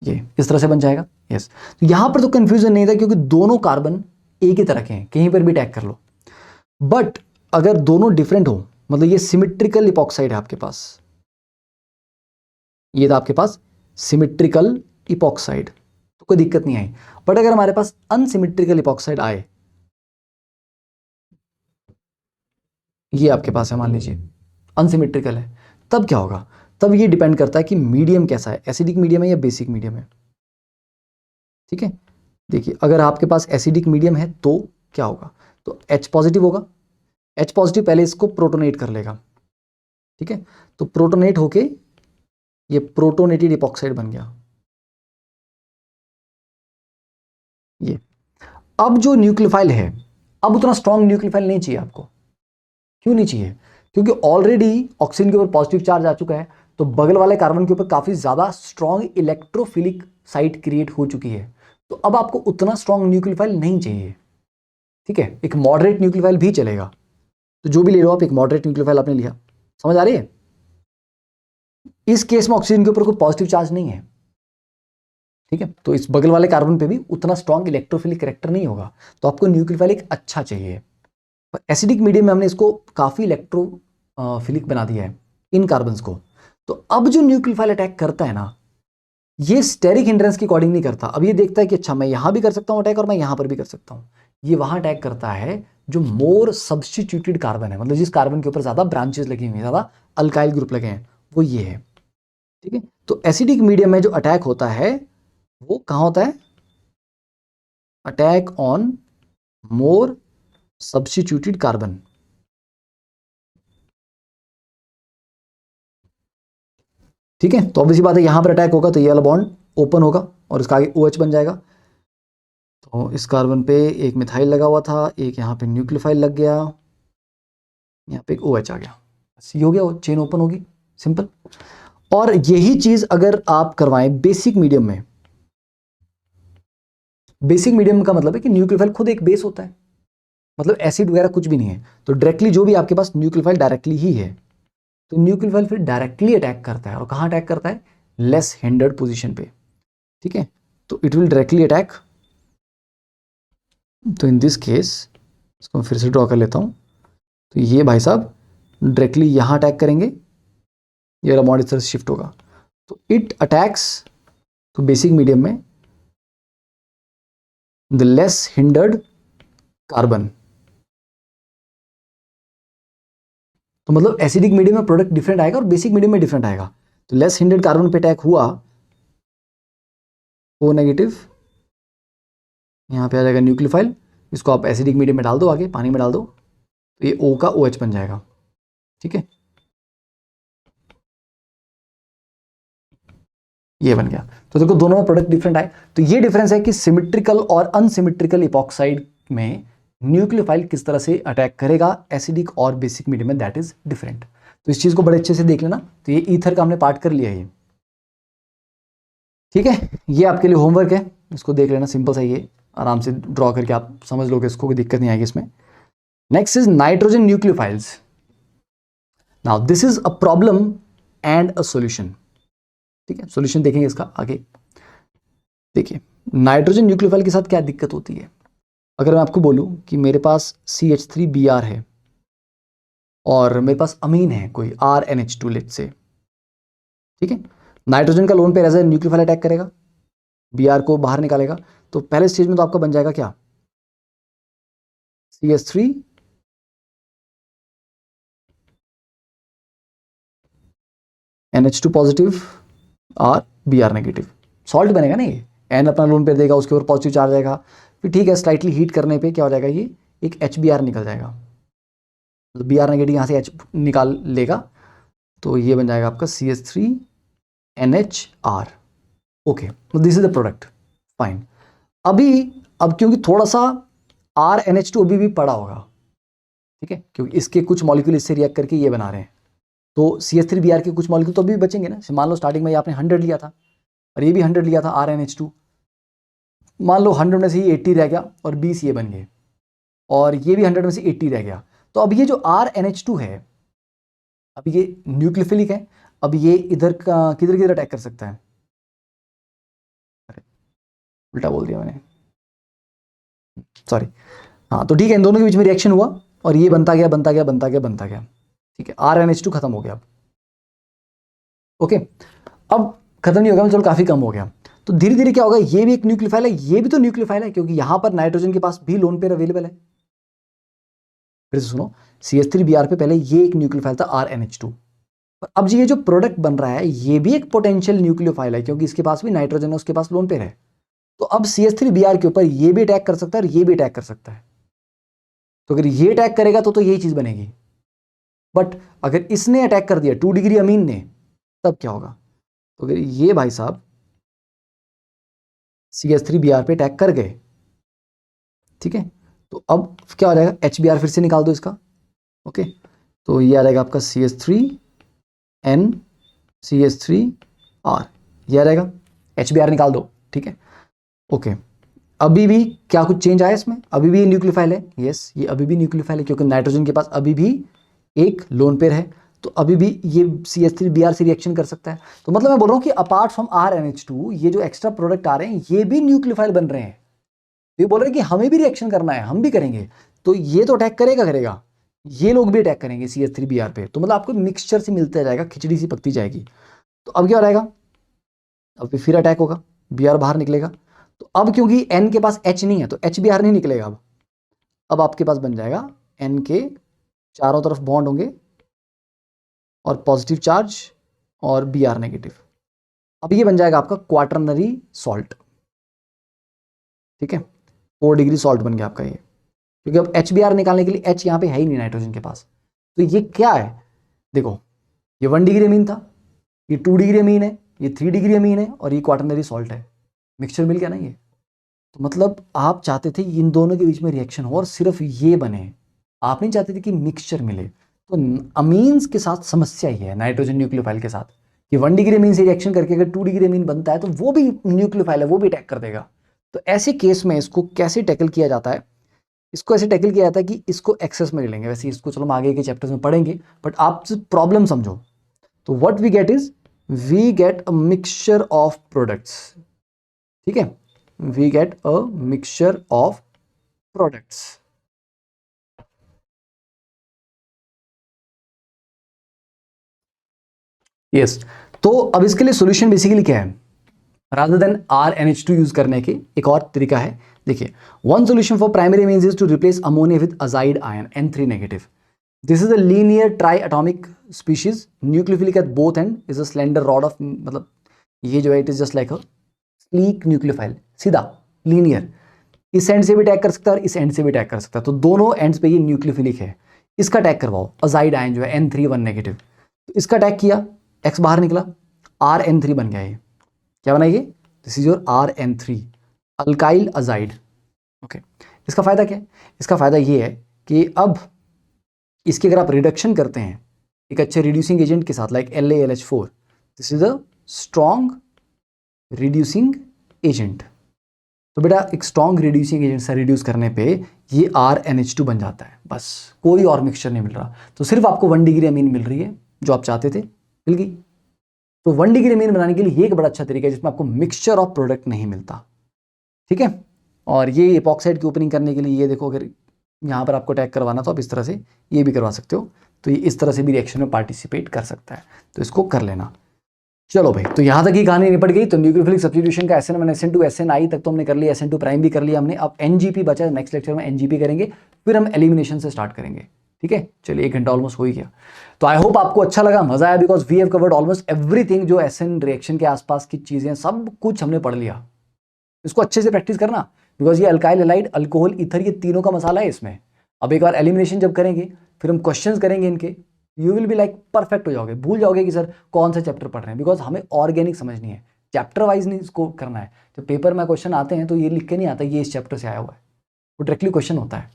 ये इस तरह से बन जाएगा, यस। तो यहां पर तो कंफ्यूजन नहीं था क्योंकि दोनों कार्बन एक ही तरह के हैं, कहीं पर भी अटैक कर लो। बट अगर दोनों डिफरेंट हो, मतलब ये सिमेट्रिकल इपॉक्साइड है आपके पास, ये था आपके पास सिमेट्रिकल इपॉक्साइड, कोई दिक्कत नहीं आई। बट अगर हमारे पास अनसिमेट्रिकल इपॉक्साइड आए, ये आपके पास है मान लीजिए अनसिमेट्रिकल है, तब क्या होगा? तब ये डिपेंड करता है कि मीडियम कैसा है, एसिडिक मीडियम है या बेसिक मीडियम है। ठीक है, देखिए अगर आपके पास एसिडिक मीडियम है तो क्या होगा? तो H पॉजिटिव होगा। H पॉजिटिव पहले इसको प्रोटोनेट कर लेगा। ठीक है, तो प्रोटोनेट होके ये प्रोटोनेटेड इपॉक्साइड बन गया। ये अब जो न्यूक्लियोफाइल है, अब उतना स्ट्रॉन्ग न्यूक्लियोफाइल नहीं चाहिए आपको। क्यों नहीं चाहिए? क्योंकि ऑलरेडी ऑक्सीजन के ऊपर पॉजिटिव चार्ज आ चुका है, तो बगल वाले कार्बन के ऊपर काफी ज्यादा स्ट्रॉन्ग इलेक्ट्रोफिलिक साइट क्रिएट हो चुकी है। तो अब आपको उतना स्ट्रॉन्ग न्यूक्लियोफाइल नहीं चाहिए। ठीक है, एक मॉडरेट न्यूक्लियोफाइल भी चलेगा। तो जो भी ले लो आप, एक मॉडरेट न्यूक्लियोफाइल आपने लिया, समझ आ रही है? इस केस में ऑक्सीजन के ऊपर कोई पॉजिटिव चार्ज नहीं है। ठीक है, तो इस बगल वाले कार्बन पे भी उतना स्ट्रॉन्ग इलेक्ट्रोफिलिक कैरेक्टर नहीं होगा, तो आपको न्यूक्लियोफाइल एक अच्छा चाहिए। पर एसिडिक मीडियम में हमने इसको काफी इलेक्ट्रोफिलिक बना दिया है इन कार्बन्स को। तो अब जो न्यूक्लियोफाइल अटैक करता है ना, ये स्टेरिक हिंड्रेंस के अकॉर्डिंग नहीं करता। अब ये देखता है कि अच्छा मैं यहां भी कर सकता हूं अटैक और मैं यहां पर भी कर सकता हूं। ये वहां अटैक करता है जो मोर सब्स्टिट्यूटेड कार्बन है, मतलब जिस कार्बन के ऊपर ज्यादा ब्रांचेस लगी हुई हैं, ज्यादा अल्काइल ग्रुप लगे हैं, वो ये है। ठीक है, तो एसिडिक मीडियम में जो अटैक होता है वो कहां होता है? Attack on more substituted carbon. ठीक है, तो ऑब्वियसली बात है यहां पर अटैक होगा तो ये वाला बॉन्ड ओपन होगा और इसका आगे OH बन जाएगा। तो इस कार्बन पे एक मिथाइल लगा हुआ था, एक यहाँ पे न्यूक्लियोफाइल लग गया, यहाँ पे एक OH आ गया, बस ये हो गया, चेन ओपन होगी, सिंपल। और यही चीज अगर आप करवाएं बेसिक मीडियम में, बेसिक मीडियम का मतलब है कि न्यूक्लियोफाइल खुद एक बेस होता है, मतलब एसिड वगैरह कुछ भी नहीं है, तो डायरेक्टली जो भी आपके पास न्यूक्लियोफाइल डायरेक्टली ही है, तो न्यूक्लियोफाइल फिर डायरेक्टली अटैक करता है। और कहां अटैक करता है? लेस हिंडर्ड पोजीशन पे। ठीक है, तो इट विल डायरेक्टली अटैक। तो इन दिस केस इसको मैं फिर से ड्रॉ कर लेता हूं। तो ये भाई साहब डायरेक्टली यहां अटैक करेंगे, ये वाला बॉन्ड इस तरह से शिफ्ट होगा, तो इट अटैक्स तो बेसिक मीडियम में द लेस हिंडर्ड कार्बन। तो मतलब एसिडिक मीडियम में प्रोडक्ट डिफरेंट आएगा और बेसिक मीडियम में डिफरेंट आएगा। तो लेस हिंडर्ड कार्बन पे अटैक हुआ, O नेगेटिव, यहाँ पे आ जाएगा न्यूक्लियोफाइल, इसको आप एसिडिक मीडियम में डाल दो, आगे पानी में डाल दो, तो ये O का OH बन जाएगा। ठीक है, ये बन गया। तो देखो दोनों में प्रोडक्ट डिफरेंट आए। तो ये डिफरेंस है कि सिमेट्रिकल और अनसिमेट्रिकल इपॉक्साइड में न्यूक्लियोफाइल किस तरह से अटैक करेगा एसिडिक और बेसिक मीडियम में, दैट इज डिफरेंट। तो इस चीज को बड़े अच्छे से देख लेना। तो ये ईथर का हमने पार्ट कर लिया है ये। ठीक है, ये आपके लिए होमवर्क है, इसको देख लेना, सिंपल सा ये आराम से ड्रॉ करके आप समझ लोगे, इसको कोई दिक्कत नहीं आएगी इसमें। Next is nitrogen nucleophiles. Now this is a problem and a solution. ठीक है, सॉल्यूशन देखेंगे इसका आगे। देखिए नाइट्रोजन न्यूक्लियोफाइल के साथ क्या दिक्कत होती है। अगर मैं आपको बोलूं कि मेरे पास CH3Br है और मेरे पास अमीन है कोई RNH2 लेट से, ठीक है, नाइट्रोजन का lone pair as a nucleophile attack करेगा, Br को बाहर निकालेगा, तो पहले स्टेज में तो आपका बन जाएगा क्या? CH3 NH2 पॉजिटिव और Br नेगेटिव, सॉल्ट बनेगा ना ये, N अपना लोन पेयर देगा, उसके ऊपर पॉजिटिव चार्ज आएगा, फिर ठीक है स्लाइटली हीट करने पे क्या हो जाएगा, ये एक HBr निकल जाएगा, तो Br नेगेटिव यहाँ से H निकाल लेगा, तो ये बन जाएगा आपका CH3NHR। Okay, this is the product, fine. अब क्योंकि थोड़ा सा RNH2 अभी भी पड़ा होगा, ठीक है, क्योंकि इसके कुछ मॉलिक्यूल इससे रिएक्ट करके ये बना रहे हैं, तो CH3Br के कुछ मॉलिक्यूल तो अभी भी बचेंगे ना। मान लो स्टार्टिंग में आपने 100 लिया था और ये भी 100 लिया था RNH2, मान लो 100 में से ये 80 रह गया और 20 ये बन गए, और ये भी 100 में से 80 रह गया, तो अब ये जो RNH2 है, अब ये न्यूक्लियोफिलिक है, अब ये इधर का किधर किधर अटैक कर सकता है, उल्टा बोल दिया मैंने, सॉरी। हाँ तो ठीक है, इन दोनों के बीच में रिएक्शन हुआ और ये बनता गया बनता गया बनता गया बनता गया, ठीक है, RNH2 खत्म हो गया अब। ओके, अब खत्म नहीं हो गया, चलो काफी कम हो गया, तो धीरे धीरे क्या होगा, ये भी एक न्यूक्लियोफाइल है, ये भी तो न्यूक्लियोफाइल है, क्योंकि यहां पर नाइट्रोजन के पास भी लोन पेयर अवेलेबल है। फिर से सुनो, CH3Br पे पहले ये एक न्यूक्लियोफाइल था RNH2, और अब ये जो प्रोडक्ट बन रहा है ये भी एक पोटेंशियल न्यूक्लियोफाइल है, क्योंकि इसके पास भी नाइट्रोजन है, उसके पास लोन पेयर है। तो अब CH3Br के ऊपर ये भी अटैक कर सकता है और ये भी अटैक कर सकता है। तो अगर ये अटैक करेगा तो यही चीज बनेगी। बट अगर इसने अटैक कर दिया 2 डिग्री अमीन ने, तब क्या होगा? तो अगर ये भाई साहब CH3Br पे अटैक कर गए, ठीक है, तो अब क्या हो जाएगा, HBr फिर से निकाल दो इसका। ओके, तो ये आ जाएगा आपका CH3N CH3R, ये आ जाएगा, HBr निकाल दो, ठीक है। ओके, अभी भी क्या कुछ चेंज आया इसमें? अभी भी ये न्यूक्लियोफाइल है, यस, ये अभी भी न्यूक्लियोफाइल है, क्योंकि नाइट्रोजन के पास अभी भी एक लोन पेयर है, तो अभी भी ये CH3Br से रिएक्शन कर सकता है। तो मतलब मैं बोल रहा हूँ कि अपार्ट फ्रॉम RNH2 ये जो एक्स्ट्रा प्रोडक्ट आ रहे हैं ये भी न्यूक्लियोफाइल बन रहे हैं। ये बोल रहे हैं कि हमें भी रिएक्शन करना है, हम भी करेंगे, तो ये तो अटैक करेगा, ये लोग भी अटैक करेंगे CH3Br पे। तो मतलब आपको मिक्सचर से मिलता जाएगा, खिचड़ी सी पकती जाएगी। तो अब क्या हो जाएगा, अब फिर अटैक होगा, Br बाहर निकलेगा। तो अब क्योंकि N के पास H नहीं है तो HBr नहीं निकलेगा। अब आपके पास बन जाएगा N के चारों तरफ बॉन्ड होंगे और पॉजिटिव चार्ज और Br नेगेटिव। अब ये बन जाएगा आपका क्वाटरनरी सॉल्ट, ठीक है, 4 डिग्री सॉल्ट बन गया आपका ये, क्योंकि अब HBr निकालने के लिए H यहाँ पे है ही नहीं नाइट्रोजन के पास। तो ये क्या है, देखो, ये 1 डिग्री अमीन था, ये 2 डिग्री अमीन है, ये 3 डिग्री अमीन है, और ये क्वाटरनरी सॉल्ट है। मिक्सचर मिल गया ना ये। तो मतलब आप चाहते थे इन दोनों के बीच में रिएक्शन हो और सिर्फ ये बने, आप नहीं चाहते थे कि मिक्सचर मिले। तो अमीन्स के साथ समस्या ही है, नाइट्रोजन न्यूक्लियोफाइल के साथ, कि 1 डिग्री अमीन से रिएक्शन करके अगर 2 डिग्री अमीन बनता है तो वो भी न्यूक्लियोफाइल है, वो भी अटैक कर देगा। तो ऐसे केस में इसको कैसे टैकल किया जाता है? इसको ऐसे टैकल किया जाता है कि इसको एक्सेस में ले लेंगे, वैसे इसको चलो हम आगे के चैप्टर्स में पढ़ेंगे, बट आप प्रॉब्लम समझो। तो what we get is, we get a mixture of products, ठीक है, we get a mixture of products. Yes, तो अब इसके लिए सॉल्यूशन बेसिकली क्या है, रादर देन RNH2 यूज करने के एक और तरीका है। देखिए, one solution for primary amines is to replace ammonia with azide ion N3 negative. This is a linear triatomic species, nucleophilic at both end, is a slender rod of, मतलब ये जो है it is just like a sleek nucleophile, सीधा linear, इस end से भी attack कर सकता है और इस एंड से भी अटैक कर सकता है, तो दोनों एंड्स पे ये न्यूक्लियोफिलिक है। इसका अटैक करवाओ, अजाइड आयन जो है N3 नेगेटिव, तो इसका अटैक किया, X बाहर निकला, RN3 बन गया। ये क्या बना, ये this is your RN3 alkyl azide. Okay, इसका फायदा क्या है? इसका फायदा ये है कि अब इसकी अगर आप रिडक्शन करते हैं एक अच्छे रिड्यूसिंग एजेंट के साथ, like LaLH4, this is a strong reducing agent. तो बेटा एक स्ट्रॉन्ग रिड्यूसिंग एजेंट से रिड्यूस करने पे ये RNH2 बन जाता है, बस कोई और मिक्सचर नहीं मिल रहा। तो सिर्फ आपको 1 डिग्री अमीन मिल रही है, जो आप चाहते थे मिल गई। तो 1 डिग्री अमीन बनाने के लिए ये एक बड़ा अच्छा तरीका है जिसमें आपको मिक्सचर ऑफ प्रोडक्ट नहीं मिलता, ठीक है। और ये एपॉक्साइड की ओपनिंग करने के लिए ये देखो, अगर यहाँ पर आपको अटैक करवाना तो आप इस तरह से ये भी करवा सकते हो, तो ये इस तरह से भी रिएक्शन में पार्टिसिपेट कर सकता है, तो इसको कर लेना। चलो भाई, तो यहाँ तक ही कहानी निपट गई। तो न्यूक्लियोफिलिक सब्स्टिट्यूशन का SN1 SN2 SNI तक तो हमने कर लिया, SN2 प्राइम भी कर लिया हमने। अब NGP बचा है, नेक्स्ट लेक्चर में NGP करेंगे, फिर हम एलिमिनेशन से स्टार्ट करेंगे, ठीक है। चलिए 1 घंटा ऑलमोस्ट हो ही गया, तो आई होप आपको अच्छा लगा, मजा आया, because we have covered almost everything, जो SN रिएक्शन के आसपास की चीजें सब कुछ हमने पढ़ लिया। इसको अच्छे से प्रैक्टिस करना, बिकॉज ये अल्काइल हैलाइड अल्कोहल ईथर ये तीनों का मसाला है इसमें। अब एक बार एलिमिनेशन जब करेंगे फिर हम क्वेश्चंस करेंगे इनके, you will be like perfect हो जाओगे, भूल जाओगे कि सर कौन सा चैप्टर पढ़ रहे हैं, बिकॉज हमें ऑर्गेनिक समझनी है, चैप्टर वाइज नहीं इसको करना है। जब पेपर में क्वेश्चन आते हैं तो ये लिख के नहीं आता ये इस चैप्टर से आया हुआ है, वो डायरेक्टली क्वेश्चन होता है।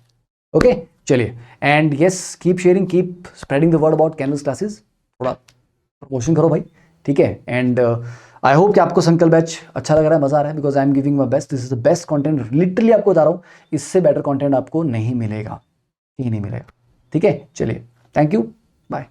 ओके, चलिए, and yes, keep sharing, keep spreading the word about canvas classes, थोड़ा प्रमोशन करो भाई, ठीक है। एंड आई होप कि आपको संकल्प बैच अच्छा लग रहा है, मजा आ रहा है, because I am giving my best, this is the best content, literally आपको बता रहा हूँ, इससे बेटर कंटेंट आपको नहीं मिलेगा, ही नहीं मिलेगा, ठीक है। चलिए, थैंक यू, बाय।